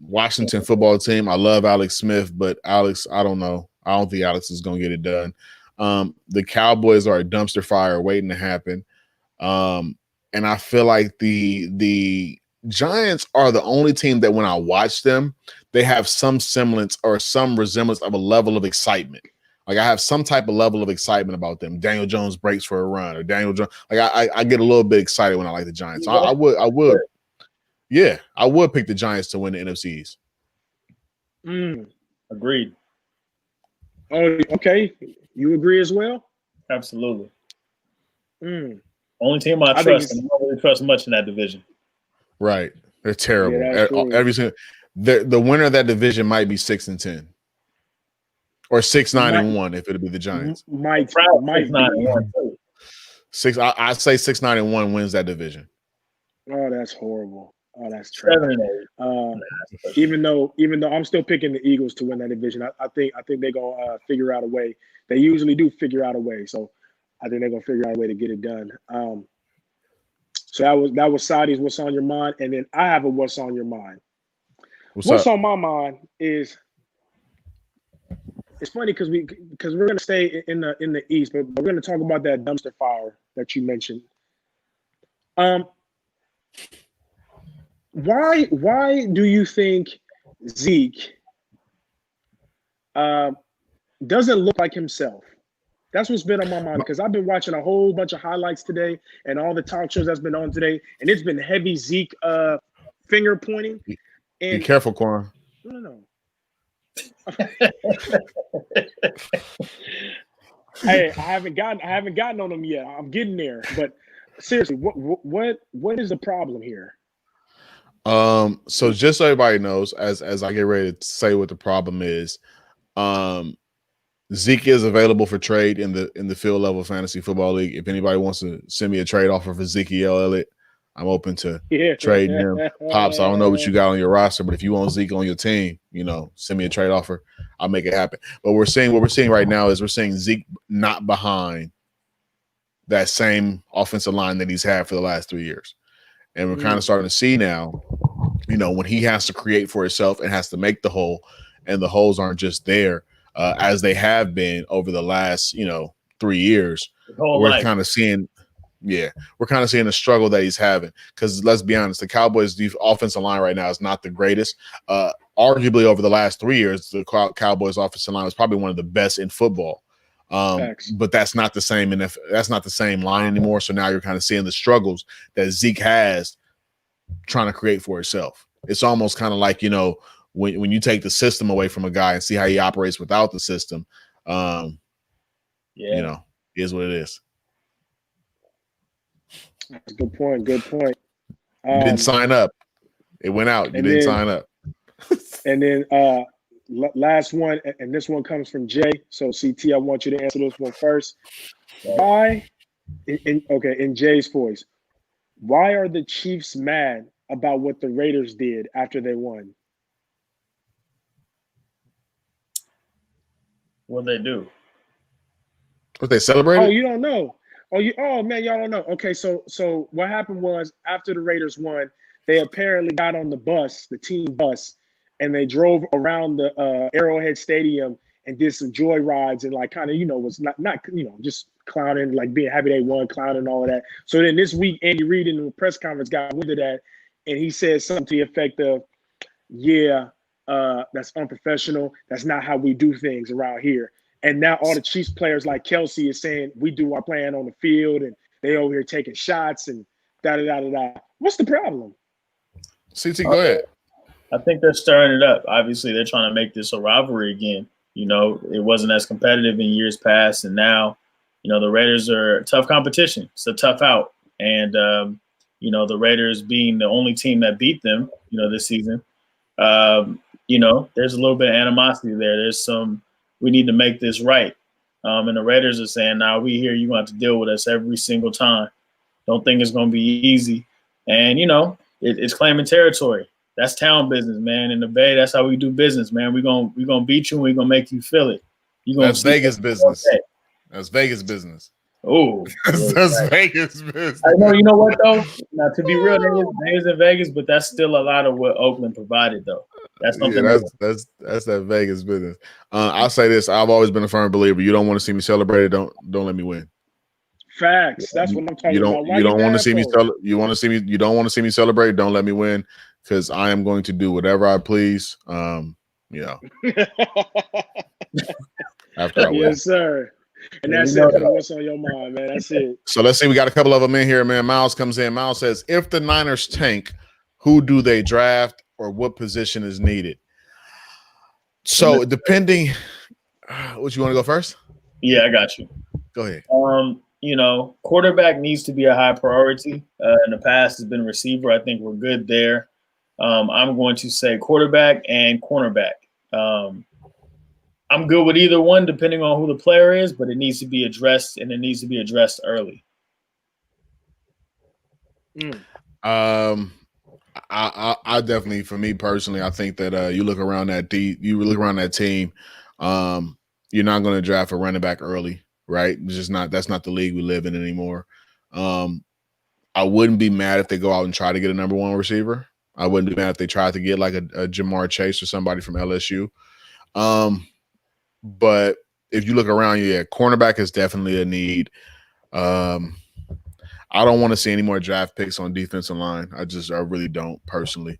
Washington football team. I love Alex Smith, but Alex, I don't know. I don't think Alex is going to get it done. The Cowboys are a dumpster fire waiting to happen. And I feel like the Giants are the only team that when I watch them, they have some semblance or some resemblance of a level of excitement. Like I have some type of level of excitement about them. Daniel Jones breaks for a run, or Daniel Jones. Like I get a little bit excited when I like the Giants. So I would. Yeah, I would pick the Giants to win the NFCs. Agreed. Oh, okay. You agree as well? Absolutely. Only team I trust, and I don't really trust much in that division. Right. They're terrible. Yeah, the winner of that division might be 6-10. Or 6-9-1 if it'll be the Giants. Might 6-9-1. I say 6-9-1 wins that division. Oh, that's horrible. Oh, that's tragic. Even though I'm still picking the Eagles to win that division, I think they're gonna figure out a way. They usually do figure out a way, so I think they're gonna figure out a way to get it done. So that was Saudi's What's on Your Mind, and then I have a What's on Your Mind. What's on my mind is it's funny because we're gonna stay in the East, but we're gonna talk about that dumpster fire that you mentioned. Why do you think Zeke doesn't look like himself? That's what's been on my mind, because I've been watching a whole bunch of highlights today and all the talk shows that's been on today, and it's been heavy Zeke finger pointing. And be careful, Quan. No. Hey, I haven't gotten on them yet. I'm getting there. But seriously, what is the problem here? So just so everybody knows, as I get ready to say what the problem is, Zeke is available for trade in the field level fantasy football league. If anybody wants to send me a trade offer for Ezekiel Elliott, I'm open to trading him. Pops, I don't know what you got on your roster, but if you want Zeke on your team, send me a trade offer. I'll make it happen. But what we're seeing right now is we're seeing Zeke not behind that same offensive line that he's had for the last 3 years. And we're kind of starting to see now, when he has to create for himself and has to make the hole, and the holes aren't just there as they have been over the last, 3 years. We're kind of seeing the struggle that he's having. Because let's be honest, the Cowboys' offensive line right now is not the greatest. Arguably, over the last 3 years, the Cowboys' offensive line was probably one of the best in football. But that's not the same. That's not the same line anymore. So now you're kind of seeing the struggles that Zeke has trying to create for himself. It's almost kind of like, when you take the system away from a guy and see how he operates without the system, is what it is. Good point. You didn't sign up. It went out. You didn't sign up. And then last one, and this one comes from Jay. So CT, I want you to answer this one first. Why, in Jay's voice, why are the Chiefs mad about what the Raiders did after they won? What'd they do? What, they celebrated? Oh, you don't know. Oh man, y'all don't know. Okay, so what happened was after the Raiders won, they apparently got on the team bus, and they drove around the Arrowhead Stadium and did some joy rides and kind of was not just clowning, like being happy they won, clowning and all of that. So then this week, Andy Reid in the press conference got wind of that, and he said something to the effect of, that's unprofessional. That's not how we do things around here. And now all the Chiefs players like Kelsey is saying we do our plan on the field, and they over here taking shots and da-da-da-da-da. What's the problem? CT, go ahead. I think they're stirring it up. Obviously, they're trying to make this a rivalry again. It wasn't as competitive in years past, and now, the Raiders are tough competition. It's a tough out. And, the Raiders being the only team that beat them, this season, there's a little bit of animosity there. There's some, we need to make this right. And the Raiders are saying, nah, we here, you're going to have to deal with us every single time. Don't think it's going to be easy. And, it's claiming territory. That's town business, man. In the Bay, that's how we do business, man. We're gonna beat you and we're going to make you feel it. That's Vegas business. Okay. That's Vegas business. Oh, that's Vegas business. I know. You know what, though? Now, to be real, they was in Vegas, but that's still a lot of what Oakland provided, though. That's something. Yeah, that's that Vegas business. I'll say this: I've always been a firm believer. You don't want to see me celebrate. Don't let me win. Facts. That's what I'm talking about. You don't want to see me. You want to see me. You don't want to see me celebrate. Don't let me win, because I am going to do whatever I please. After I win. Yes, sir. And that's it for what's on your mind, man. That's it. So let's see. We got a couple of them in here, man. Miles comes in. Miles says, if the Niners tank, who do they draft or what position is needed? So depending, what, you want to go first? Yeah, I got you. Go ahead. Quarterback needs to be a high priority. In the past, has been receiver. I think we're good there. I'm going to say quarterback and cornerback. I'm good with either one, depending on who the player is, but it needs to be addressed, and it needs to be addressed early. I definitely, for me personally, I think that you look around that team, you're not going to draft a running back early, right? That's not the league we live in anymore. I wouldn't be mad if they go out and try to get a number one receiver. I wouldn't be mad if they tried to get like a Jamar Chase or somebody from LSU. But if you look around, cornerback is definitely a need. I don't want to see any more draft picks on defensive line. I really don't personally.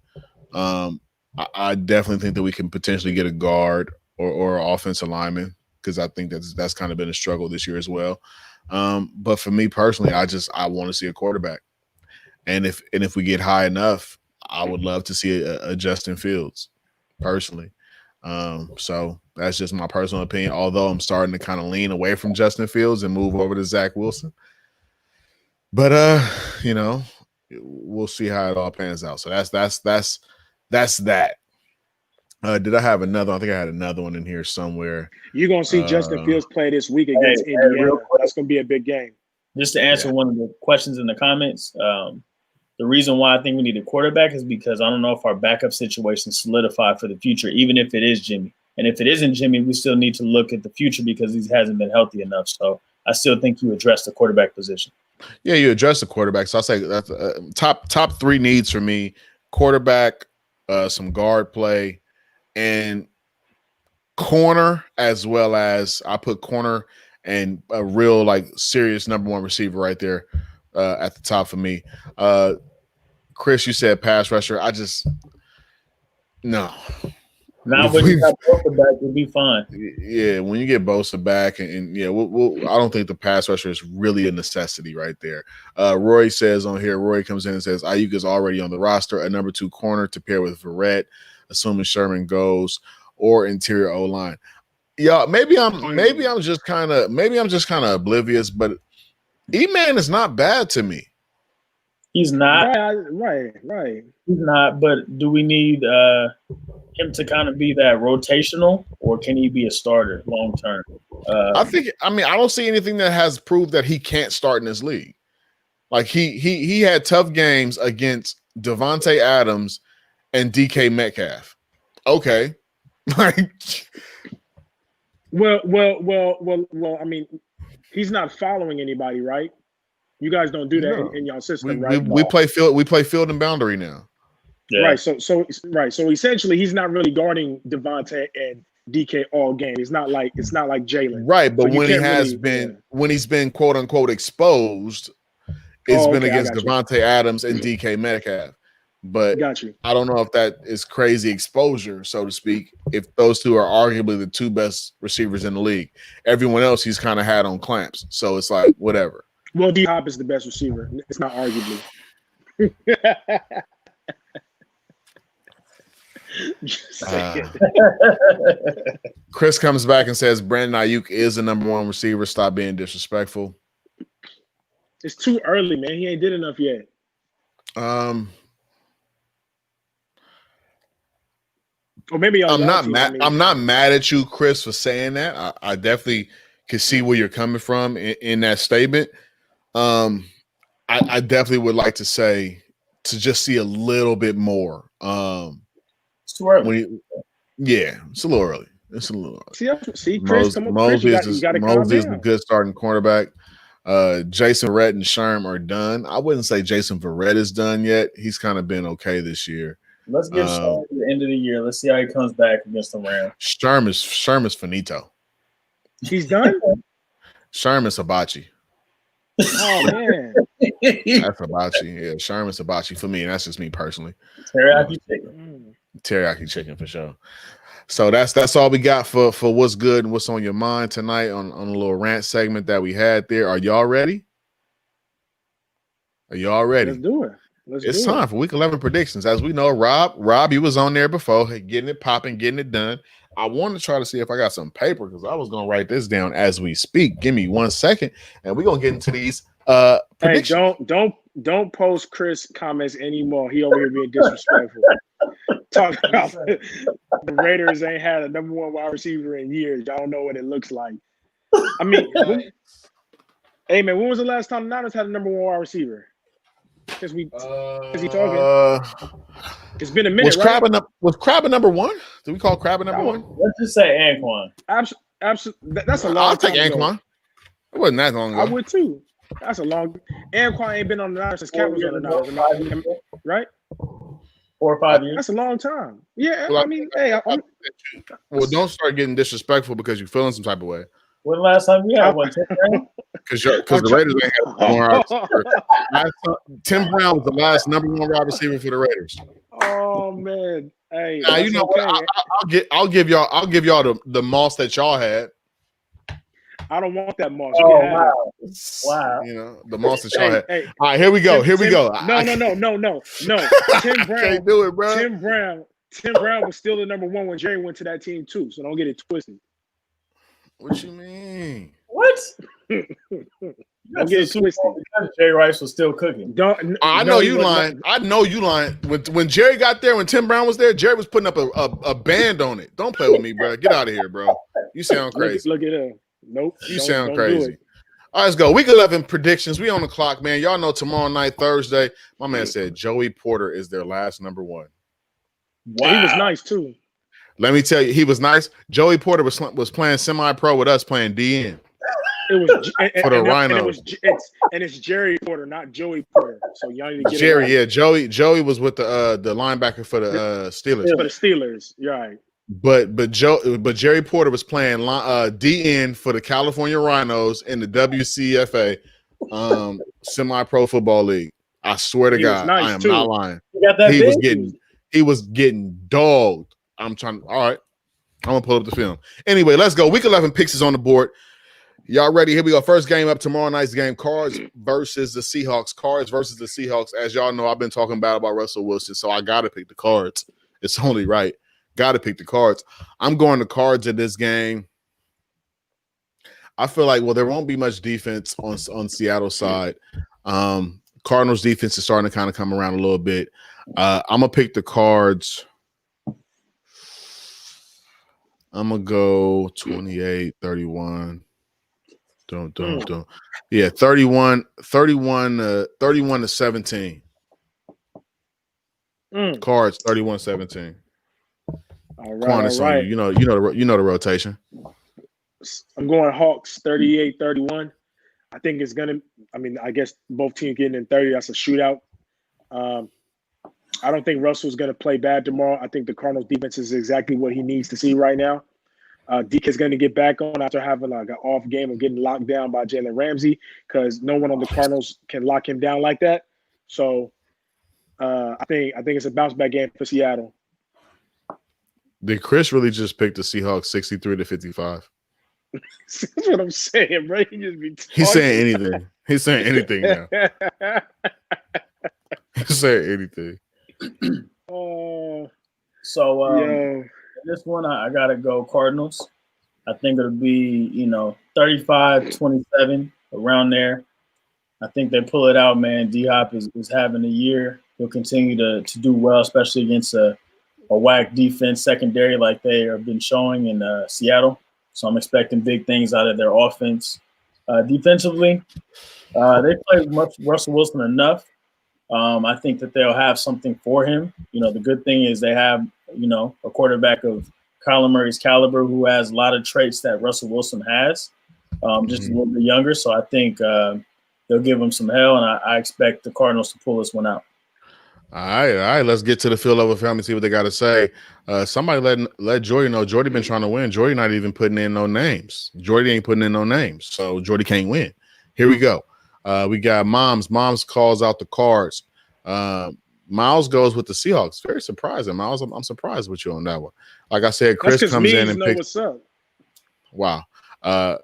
I definitely think that we can potentially get a guard or offensive lineman, because I think that's kind of been a struggle this year as well. But for me personally, I want to see a quarterback. And if we get high enough, I would love to see a Justin Fields personally. So that's just my personal opinion. Although I'm starting to kind of lean away from Justin Fields and move over to Zach Wilson. But we'll see how it all pans out. So that's that. Did I have another? I think I had another one in here somewhere. You're gonna see Justin Fields play this week against Indiana. That's gonna be a big game. Just to answer one of the questions in the comments, the reason why I think we need a quarterback is because I don't know if our backup situation solidified for the future, even if it is Jimmy. And if it isn't Jimmy, we still need to look at the future because he hasn't been healthy enough. So I still think you address the quarterback position. Yeah, you address the quarterback. So I'll say that's top three needs for me: quarterback, some guard play, and corner, as well as I put corner and a real serious number one receiver right there at the top for me. Chris, you said pass rusher. I just no. Now when you got Bosa back, you'll be fine. Yeah, when you get Bosa back, and I don't think the pass rusher is really a necessity right there. Roy says on here, Roy comes in and says Ayuk is already on the roster, a number 2 corner to pair with Verrett, assuming Sherman goes, or interior O-line. Yeah, maybe I'm just kind of oblivious, but E-Man is not bad to me. He's not. Right. He's not, but do we need him to kind of be that rotational, or can he be a starter long term? I don't see anything that has proved that he can't start in this league. Like he had tough games against Devontae Adams and DK Metcalf. Okay. Well, I mean, he's not following anybody, right? You guys don't do that in your system, right? We play field and boundary now. Yeah. Right. So essentially he's not really guarding Devontae and DK all game. It's not like Jalen. Right, but so when he's been quote unquote exposed, it's been against Devontae Adams and DK Metcalf. But I don't know if that is crazy exposure, so to speak, if those two are arguably the 2 best receivers in the league. Everyone else he's kind of had on clamps. So it's like whatever. Well, D-Hop is the best receiver. It's not arguably. Chris comes back and says Brandon Ayuk is the number 1 receiver. Stop being disrespectful. It's too early, man. He ain't did enough yet. Or maybe I'm not mad at you, Chris, for saying that. I definitely can see where you're coming from in that statement. I definitely would like to say to just see a little bit more. It's too early. It's a little early. It's a little early. See, Chris, Mosley is the good starting cornerback. Jason Verrett and Sherm are done. I wouldn't say Jason Verrett is done yet. He's kind of been okay this year. Let's give Sherm to the end of the year. Let's see how he comes back against the Rams. Sherm is finito. He's done? Sherm is hibachi. Oh man. That's hibachi. Yeah, Sherm is hibachi for me, and that's just me personally. Teriyaki chicken. Teriyaki chicken for sure. So that's all we got for what's good and what's on your mind tonight on a little rant segment that we had there. Are y'all ready? Let's do it. It's time for week 11 predictions. As we know, Rob, you was on there before, getting it popping, getting it done. I want to try to see if I got some paper because I was going to write this down as we speak. Give me 1 second, and we're going to get into these predictions. Hey, don't post Chris comments anymore. He over here being disrespectful. Talking about the Raiders ain't had a number 1 wide receiver in years. Y'all don't know what it looks like. I mean, hey man, when was the last time the Niners had a number 1 wide receiver? Because he talking. It's been a minute. Was Crabbe number 1? Do we call Crabbe number 1? Let's just say Anquan. Absolutely. That's a long I'll take time Anquan. ago. It wasn't that long ago. I would too. That's a long. Anquan ain't been on the Niners since Cap was on the Niners, right? 4 or 5 years. That's a long time. Yeah, well, I mean, hey. Well, don't start getting disrespectful because you're feeling some type of way. When the last time you had one, Tim Brown? Because the Raiders ain't had more wide receiver. Tim Brown was the last number 1 wide receiver for the Raiders. Oh man, hey, now, you know what? I'll give y'all the moss that y'all had. I don't want that moss. Wow. You know the moss that y'all had. Hey, all right, here we go. No. Tim Brown. I can't do it, bro. Tim Brown was still the number one when Jerry went to that team too. So don't get it twisted. What you mean? What? Don't get it twisted. Jerry Rice was still cooking. I know you lying. I know you lying. When Jerry got there, when Tim Brown was there, Jerry was putting up a band on it. Don't play with me, bro. Get out of here, bro. You sound crazy. Look at him. Nope. You sound crazy. All right, let's go. Week 11 predictions. We on the clock, man. Y'all know tomorrow night, Thursday. My man said Joey Porter is their last number one. Wow. He was nice too. Let me tell you, he was nice. Joey Porter was playing semi-pro with us, playing DN. It was for the Rhinos. And it's Jerry Porter, not Joey Porter. So y'all need to get Jerry. Yeah, Joey was with the linebacker for the Steelers. For the Steelers, you're right. But Jerry Porter was playing DN for the California Rhinos in the WCFA semi-pro football league. I swear to God, I am not lying. He was getting dogged. All right. I'm gonna pull up the film. Anyway, let's go. Week 11 picks is on the board. Y'all ready? Here we go. First game up tomorrow night's game. Cards versus the Seahawks. Cards versus the Seahawks. As y'all know, I've been talking about Russell Wilson, so I gotta pick the Cards. It's only right. Gotta pick the Cards. I'm going to Cards in this game. I feel like, there won't be much defense on Seattle's side. Cardinals defense is starting to kind of come around a little bit. I'm gonna pick the Cards. I'm gonna go 28-31. Don't. Yeah, 31 to 17. Cards 31-17. All right. You know the rotation. I'm going Hawks 38-31. I think it's gonna. I guess both teams getting in 30. That's a shootout. I don't think Russell's gonna play bad tomorrow. I think the Cardinals defense is exactly what he needs to see right now. Deke is going to get back on after having like an off game of getting locked down by Jalen Ramsey because no one on the Cardinals can lock him down like that. So I think it's a bounce back game for Seattle. Did Chris really just pick the Seahawks 63-55? That's what I'm saying, bro. He's saying anything. He's saying anything now. He's saying anything. This one, I got to go Cardinals. I think it'll be, 35-27, around there. I think they pull it out, man. D-Hop is having a year. He'll continue to do well, especially against a whack defense secondary like they have been showing in Seattle. So I'm expecting big things out of their offense. Defensively, they play Russell Wilson enough. I think that they'll have something for him. The good thing is they have, a quarterback of Kyler Murray's caliber who has a lot of traits that Russell Wilson has, just a little bit younger. So I think they'll give him some hell, and I expect the Cardinals to pull this one out. All right. Let's get to the field level family, see what they got to say. Somebody let Jordy know. Jordy been trying to win. Jordy not even putting in no names. Jordy ain't putting in no names, so Jordy can't win. Here we go. We got Moms. Moms calls out the Cards. Miles goes with the Seahawks. Very surprising, Miles. I'm surprised with you on that one. Like I said, Chris comes in and picks. What's up. Wow. All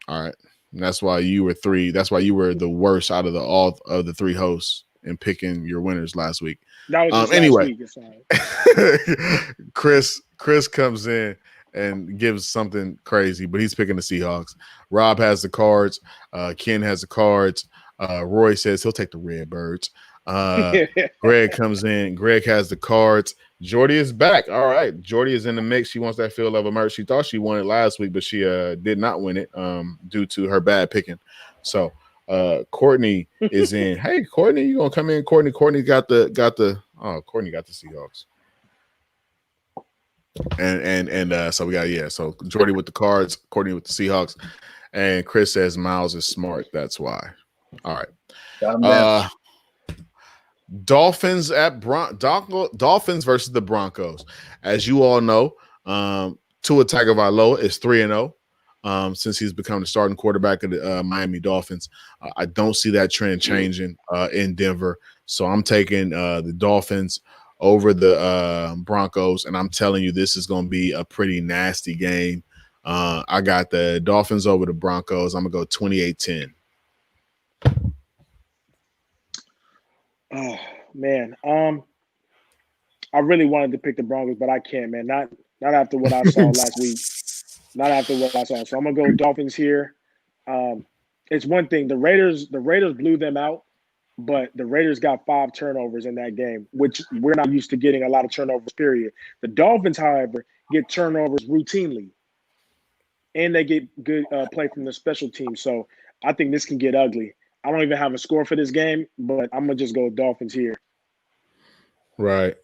right. And that's why you were three. That's why you were the worst out of all of the three hosts in picking your winners last week. That was anyway. Last week, Chris comes in and gives something crazy, but he's picking the Seahawks. Rob has the Cards. Ken has the Cards. Roy says he'll take the Redbirds. Greg comes in. Greg has the Cards. Jordy is back. All right. Jordy is in the mix. She wants that field level merch. She thought she won it last week, but she did not win it due to her bad picking. So Courtney is in. Hey, Courtney, you gonna come in? Courtney got the Seahawks. And so we got so Jordy with the Cards, Courtney with the Seahawks, and Chris says Miles is smart. That's why. All right. Dolphins Dolphins versus the Broncos. As you all know, Tua Tagovailoa is 3-0 since he's become the starting quarterback of the Miami Dolphins. I don't see that trend changing in Denver, so I'm taking the Dolphins over the Broncos, and I'm telling you, this is going to be a pretty nasty game. I got the Dolphins over the Broncos. I'm going to go 28-10. Oh man, I really wanted to pick the Broncos, but I can't, man. Not after what I saw last week. Not after what I saw. So I'm gonna go Dolphins here. It's one thing. The Raiders blew them out, but the Raiders got 5 turnovers in that game, which we're not used to getting a lot of turnovers, period. The Dolphins, however, get turnovers routinely. And they get good play from the special team. So I think this can get ugly. I don't even have a score for this game, but I'm going to just go Dolphins here. Right.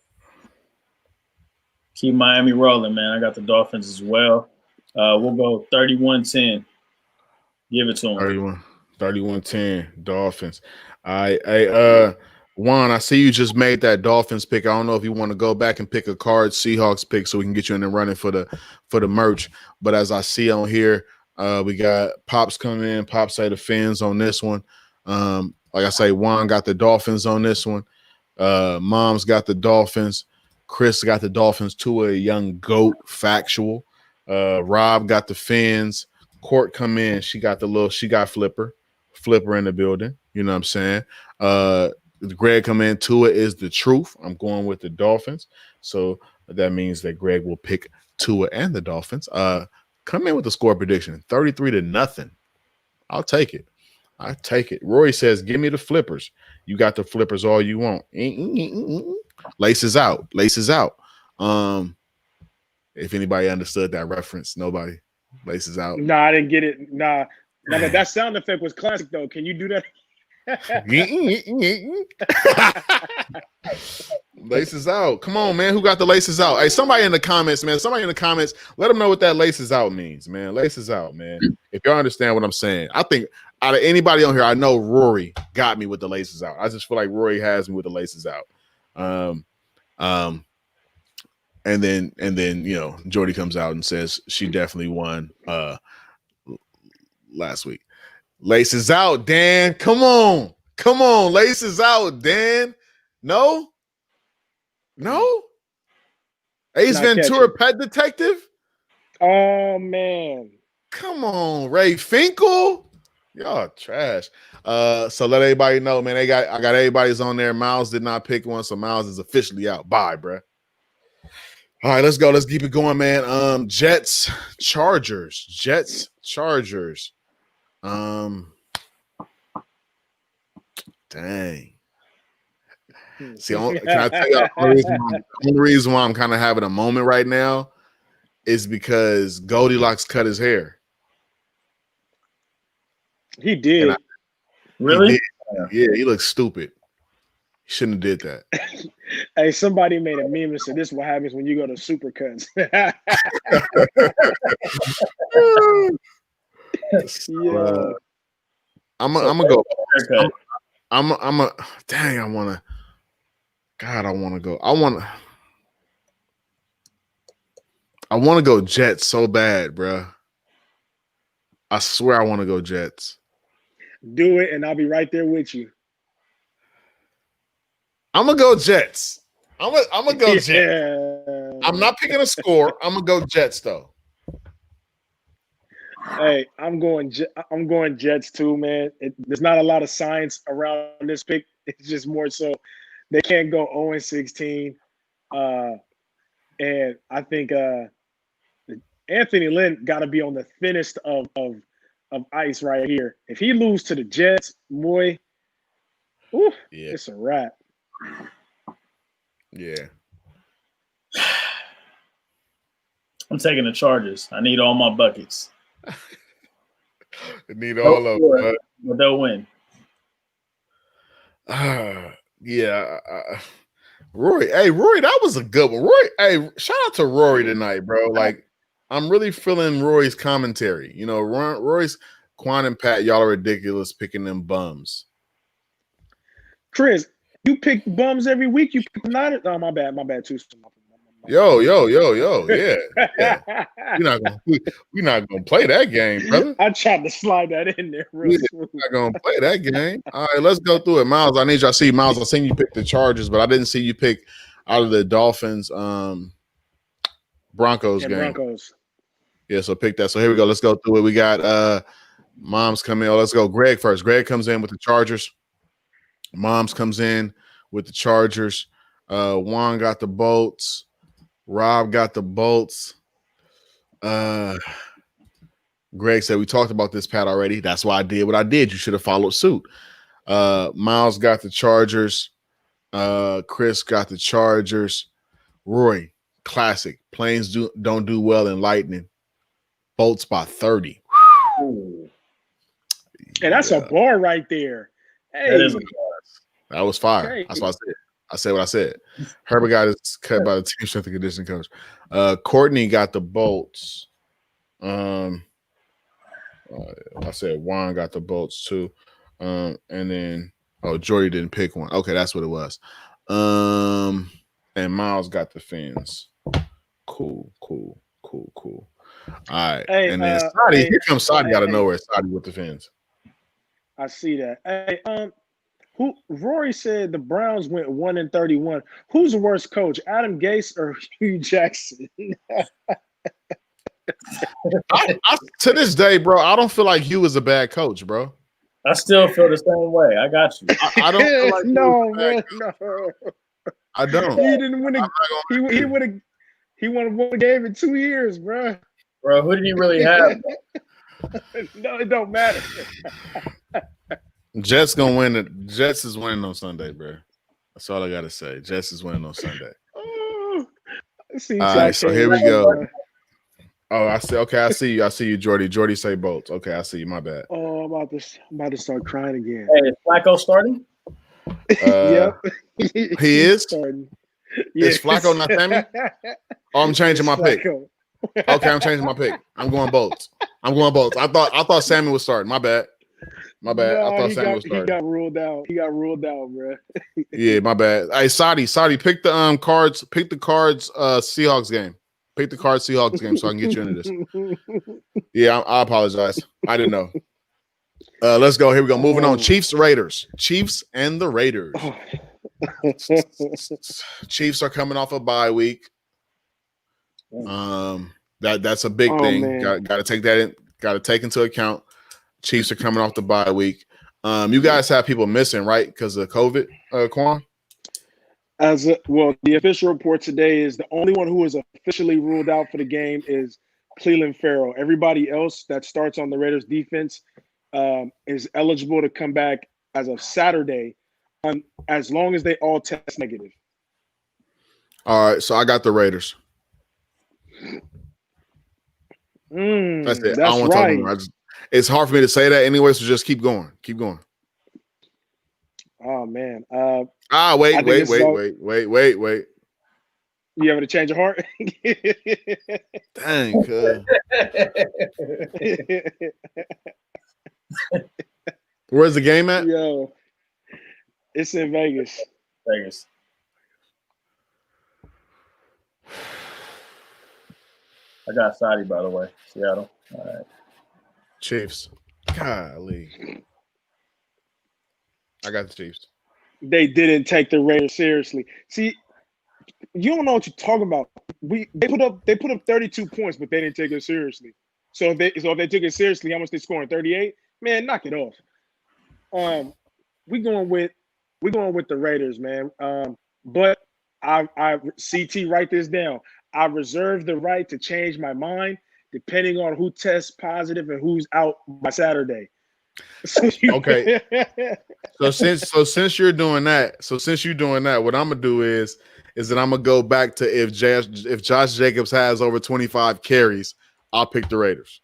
Keep Miami rolling, man. I got the Dolphins as well. We'll go 31-10. Give it to them. 31-10, Dolphins. Juan, I see you just made that Dolphins pick. I don't know if you want to go back and pick a card Seahawks pick so we can get you in the running for the merch. But as I see on here, we got Pops coming in. Pops say the Fins on this one. Like I say, Juan got the Dolphins on this one. Mom's got the Dolphins. Chris got the Dolphins to a young goat factual. Rob got the Fins. Court come in. She got Flipper in the building. You know what I'm saying? Greg come in. Tua is the truth. I'm going with the Dolphins. So that means that Greg will pick Tua and the Dolphins. Come in with the score prediction. 33-0. I'll take it. Roy says, give me the flippers. You got the flippers all you want. Laces out. If anybody understood that reference, nobody. Laces out. Nah, I didn't get it. Nah, but that sound effect was classic, though. Can you do that? Laces out. Come on, man. Who got the laces out? Hey, somebody in the comments, man. Let them know what that laces out means, man. Laces out, man. If y'all understand what I'm saying. I think out of anybody on here, I know Rory got me with the laces out. I just feel like Rory has me with the laces out. And then Jordy comes out and says she definitely won last week. Laces out, Dan. Come on. Laces out, Dan. No. Ace Ventura, Pet Detective. Oh man. Come on, Ray Finkel. Y'all trash. So let everybody know, man. I got everybody's on there. Miles did not pick one, so Miles is officially out. Bye, bruh. All right, let's go. Let's keep it going, man. Jets, Chargers. Dang. See, can I tell you the only reason why I'm kind of having a moment right now is because Goldilocks cut his hair. He did. Really? He did. Yeah, he looks stupid. He shouldn't have did that. Hey, somebody made a meme and said, "This is what happens when you go to Supercuts." I'm gonna go. Dang, I want to go. I want to go Jets so bad, bro. I swear I want to go Jets. Do it, and I'll be right there with you. I'm gonna go Jets. I'm gonna go Jets. Yeah. I'm not picking a score. I'm gonna go Jets though. Hey, I'm going Jets too, man. There's not a lot of science around this pick. It's just more so they can't go 0-16. And I think Anthony Lynn got to be on the thinnest of ice right here. If he loses to the Jets, boy, it's a wrap. Yeah. I'm taking the Chargers. I need all my buckets. Need all of them. But they'll win. Yeah. Rory, that was a good one. Rory, hey, shout out to Rory tonight, bro. Like, I'm really feeling Rory's commentary. You know, Rory's Quan and Pat, y'all are ridiculous picking them bums. Chris, you pick bums every week. You pick Niners. Oh, my bad too. Yo, yeah. We're not gonna play that game, brother. I tried to slide that in there. We're not gonna play that game. All right, let's go through it. Miles, I need y'all to see. Miles, I seen you pick the Chargers, but I didn't see you pick out of the Dolphins Broncos game. Broncos. Yeah, so pick that. So here we go. Let's go through it. We got Moms coming in. Let's go. Greg first. Greg comes in with the Chargers. Moms comes in with the Chargers. Juan got the Bolts. Rob got the Bolts. Greg said we talked about this, Pat, already. That's why I did what I did. You should have followed suit. Miles got the Chargers. Chris got the Chargers. Roy, classic. Planes don't do well in lightning. Bolts by 30. And that's a bar right there. Hey, that was fire. Hey. That's what I said. I said what I said. Herbert got his cut by the team strength and conditioning coach. Courtney got the Bolts. I said Juan got the Bolts too. And then Jordy didn't pick one. Okay, that's what it was. And Miles got the Fins. Cool. All right. Hey, and then Sadi, here comes Sadi out of nowhere. Sadi with the Fins. I see that. Hey, Rory said the Browns went 1-31. Who's the worst coach, Adam Gase or Hugh Jackson? To this day, bro, I don't feel like Hugh is a bad coach, bro. I still feel the same way. I got you. I don't feel like no, man, no. I don't. He didn't win. He would have. He would have won the game in 2 years, bro. Bro, who did he really have? No, it don't matter. Jets gonna win. Jets is winning on Sunday, bro. That's all I gotta say. Jets is winning on Sunday. All right, so here we go. Oh, I see. Okay, I see you. I see you, Jordy. Jordy say Bolts. Okay, I see you. My bad. Oh, I'm about to start crying again. Hey, is Flacco starting? Yep. He is. Is Flacco not Sammy? Oh, I'm changing my pick. Okay, I'm changing my pick. I'm going Bolts. I thought Sammy was starting. My bad. No, I thought Sammy was starting. He got ruled out. Bro. Yeah, my bad. Hey, Sadi, pick the cards. Pick the cards. Seahawks game. Pick the Cards Seahawks game so I can get you into this. Yeah, I apologize. I didn't know. Let's go. Here we go. Moving on. Chiefs, Raiders. Chiefs and the Raiders. Chiefs are coming off a bye week. That's a big thing. Got to take that in. Got to take into account. Chiefs are coming off the bye week. You guys have people missing, right? Because of COVID, Quan? The official report today is the only one who is officially ruled out for the game is Cleveland Farrell. Everybody else that starts on the Raiders defense is eligible to come back as of Saturday, as long as they all test negative. All right, so I got the Raiders. That's it. I don't want to talk anymore. It's hard for me to say that anyway, so just keep going. Keep going. Oh man. Wait. You having a change of heart? Dang. Where's the game at? Yo, it's in Vegas. I got Saudi, by the way. Seattle. All right. Chiefs. Golly. I got the Chiefs. They didn't take the Raiders seriously. See, you don't know what you're talking about. They put up 32 points, but they didn't take it seriously. So if they took it seriously, how much they scoring? 38? Man, knock it off. We going with the Raiders, man. But I CT, write this down. I reserve the right to change my mind depending on who tests positive and who's out by Saturday. Okay. So since you're doing that, what I'm gonna do is that I'm gonna go back to if Josh Jacobs has over 25 carries, I'll pick the Raiders.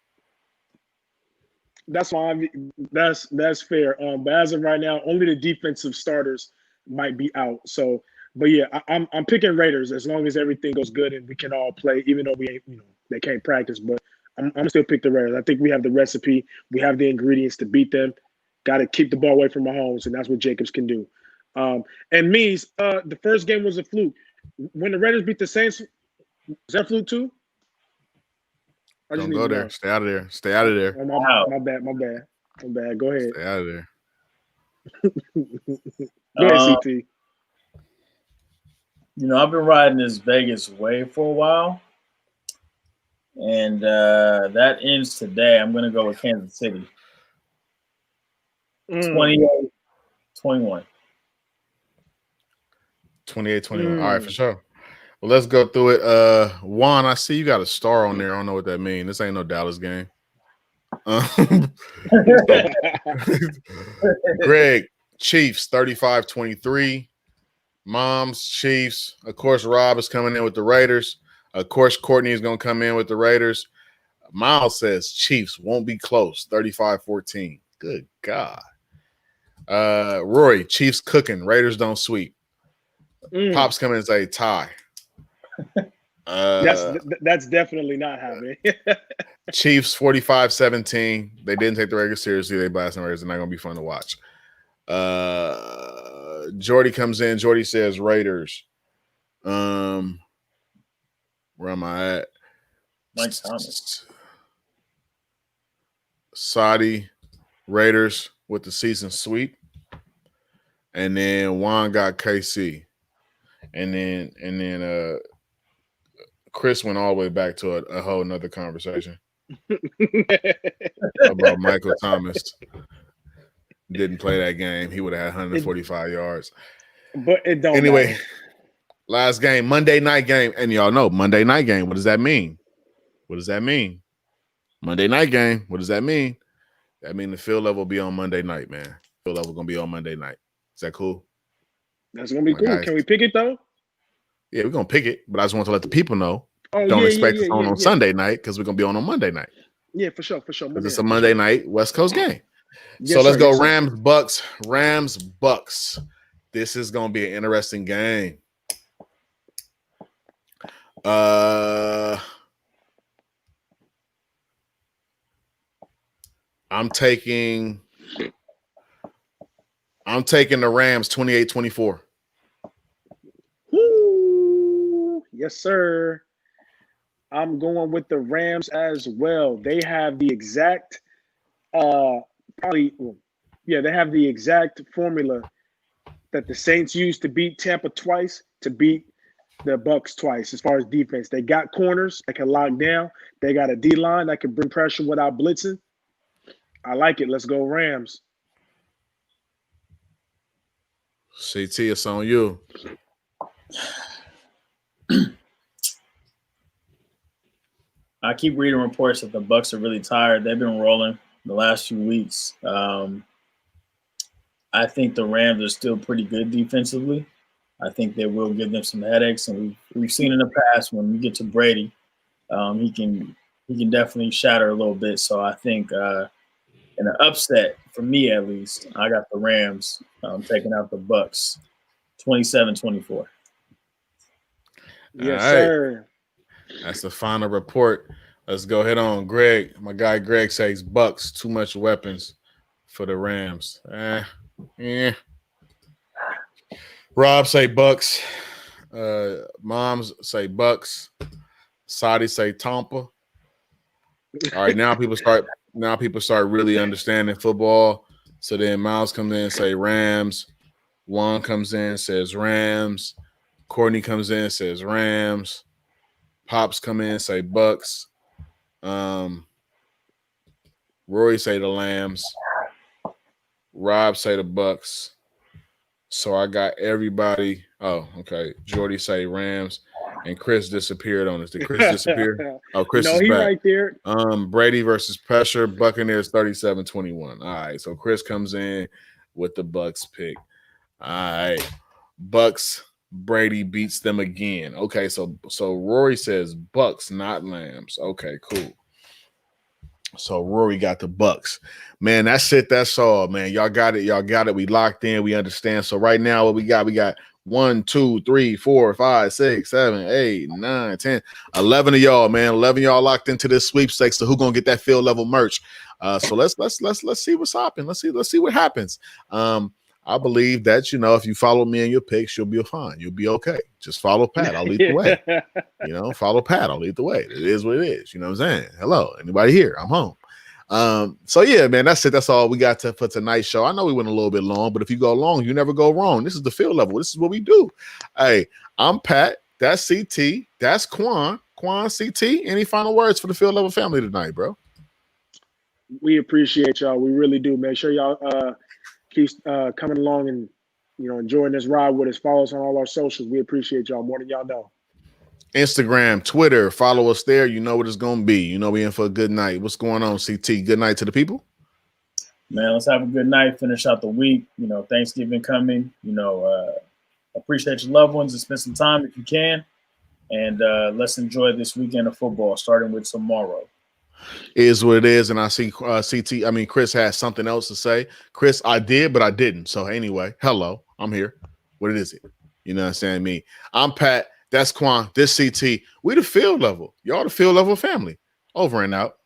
That's fine. That's fair. But as of right now, only the defensive starters might be out. So, but yeah, I'm picking Raiders as long as everything goes good and we can all play, even though we ain't, they can't practice. But I'm still pick the Raiders. I think we have the recipe. We have the ingredients to beat them. Got to keep the ball away from Mahomes, and that's what Jacobs can do. And Mees, the first game was a fluke. When the Raiders beat the Saints, was that a fluke too? Don't go there. Stay out of there. Stay out of there. Oh, my bad. Go ahead. Stay out of there. Go ahead, CT. I've been riding this Vegas wave for a while. And that ends today. I'm going to go with Kansas City. 28-21. 28-21. All right, for sure. Well, let's go through it. Juan, I see you got a star on there. I don't know what that means. This ain't no Dallas game. Greg, Chiefs 35-23. Mom's Chiefs. Of course, Rob is coming in with the Raiders. Of course, Courtney is going to come in with the Raiders. Miles says Chiefs won't be close, 35-14. Good God. Rory, Chiefs cooking. Raiders don't sweep. Pops coming and say tie. That's definitely not happening. Chiefs 45-17. They didn't take the Raiders seriously. They blasting Raiders. They're not going to be fun to watch. Jordy comes in. Jordy says Raiders. Where am I at? Mike Thomas. Saudi Raiders with the season sweep. And then Juan got KC. And then Chris went all the way back to a whole nother conversation about Michael Thomas. Didn't play that game. He would have had 145 yards. But it don't anyway, matter. Last game, Monday night game. And y'all know, Monday night game, what does that mean? What does that mean? Monday night game, what does that mean? That means the field level will be on Monday night, man. Field level going to be on Monday night. Is that cool? That's going to be cool. Guys. Can we pick it, though? Yeah, we're going to pick it. But I just want to let the people know. Don't expect us on Sunday night because we're going to be on Monday night. Yeah, for sure. It's a Monday night West Coast game. So let's go Rams, Bucks. Rams, Bucks. This is going to be an interesting game. I'm taking the Rams 28-24. Yes, sir. I'm going with the Rams as well. They have the exact they have the exact formula that the Saints used to beat Tampa twice, to beat the Bucks twice as far as defense. They got corners that can lock down. They got a D-line that can bring pressure without blitzing. I like it. Let's go Rams. CT, it's on you. I keep reading reports that the Bucks are really tired. They've been rolling the last few weeks. I think the Rams are still pretty good defensively. I think they will give them some headaches, and we've seen in the past when we get to Brady, he can definitely shatter a little bit. So I think in an upset, for me at least, I got the Rams taking out the Bucks, 27-24. Yes, sir. That's the final report. Let's go ahead on. Greg, my guy Greg says Bucks, too much weapons for the Rams. Rob say Bucks. Moms say Bucks. Saudi say Tampa. All right, now people start really understanding football. So then Miles comes in and say Rams. Juan comes in and says Rams. Courtney comes in and says Rams. Pops come in and say Bucks. Roy say the Lambs. Rob say the Bucks. So I got everybody. Oh, okay. Jordy say Rams, and Chris disappeared on us. Did Chris disappear? Oh, Chris is back. Right there. Brady versus Pressure. Buccaneers 37-21. All right. So Chris comes in with the Bucks pick. All right. Bucks. Brady beats them again. Okay, so Rory says Bucks, not Lambs. Okay, cool. So Rory got the Bucks. Man, that's it. That's all, man. Y'all got it. We locked in. We understand. So right now, what we got 1, 2, 3, 4, 5, 6, 7, 8, 9, 10, 11 of y'all, man. 11 of y'all locked into this sweepstakes. So who gonna get that field level merch? So let's see what's happening. Let's see what happens. I believe that, if you follow me in your picks, you'll be fine. You'll be okay. Just follow Pat. I'll lead the way. Follow Pat. I'll lead the way. It is what it is. You know what I'm saying? Hello. Anybody here? I'm home. So yeah, man, that's it. That's all we got for tonight's show. I know we went a little bit long, but if you go long, you never go wrong. This is the field level. This is what we do. Hey, I'm Pat. That's CT. That's Quan. CT. Any final words for the field level family tonight, bro? We appreciate y'all. We really do. Make sure y'all keep coming along and enjoying this ride with us. Follow us on all our socials. We appreciate y'all more than y'all know. Instagram, Twitter, follow us there. You know what it's going to be. You know we in for a good night. What's going on, CT? Good night to the people. Man, let's have a good night. Finish out the week. Thanksgiving coming. Appreciate your loved ones and spend some time if you can. And let's enjoy this weekend of football, starting with tomorrow. Is what it is. And I see Chris has something else to say. Chris, I did, but I didn't. So anyway, hello, I'm here. What is it? You know what I'm saying? Me. I'm Pat. That's Quan. This CT. We the field level. Y'all the field level family. Over and out.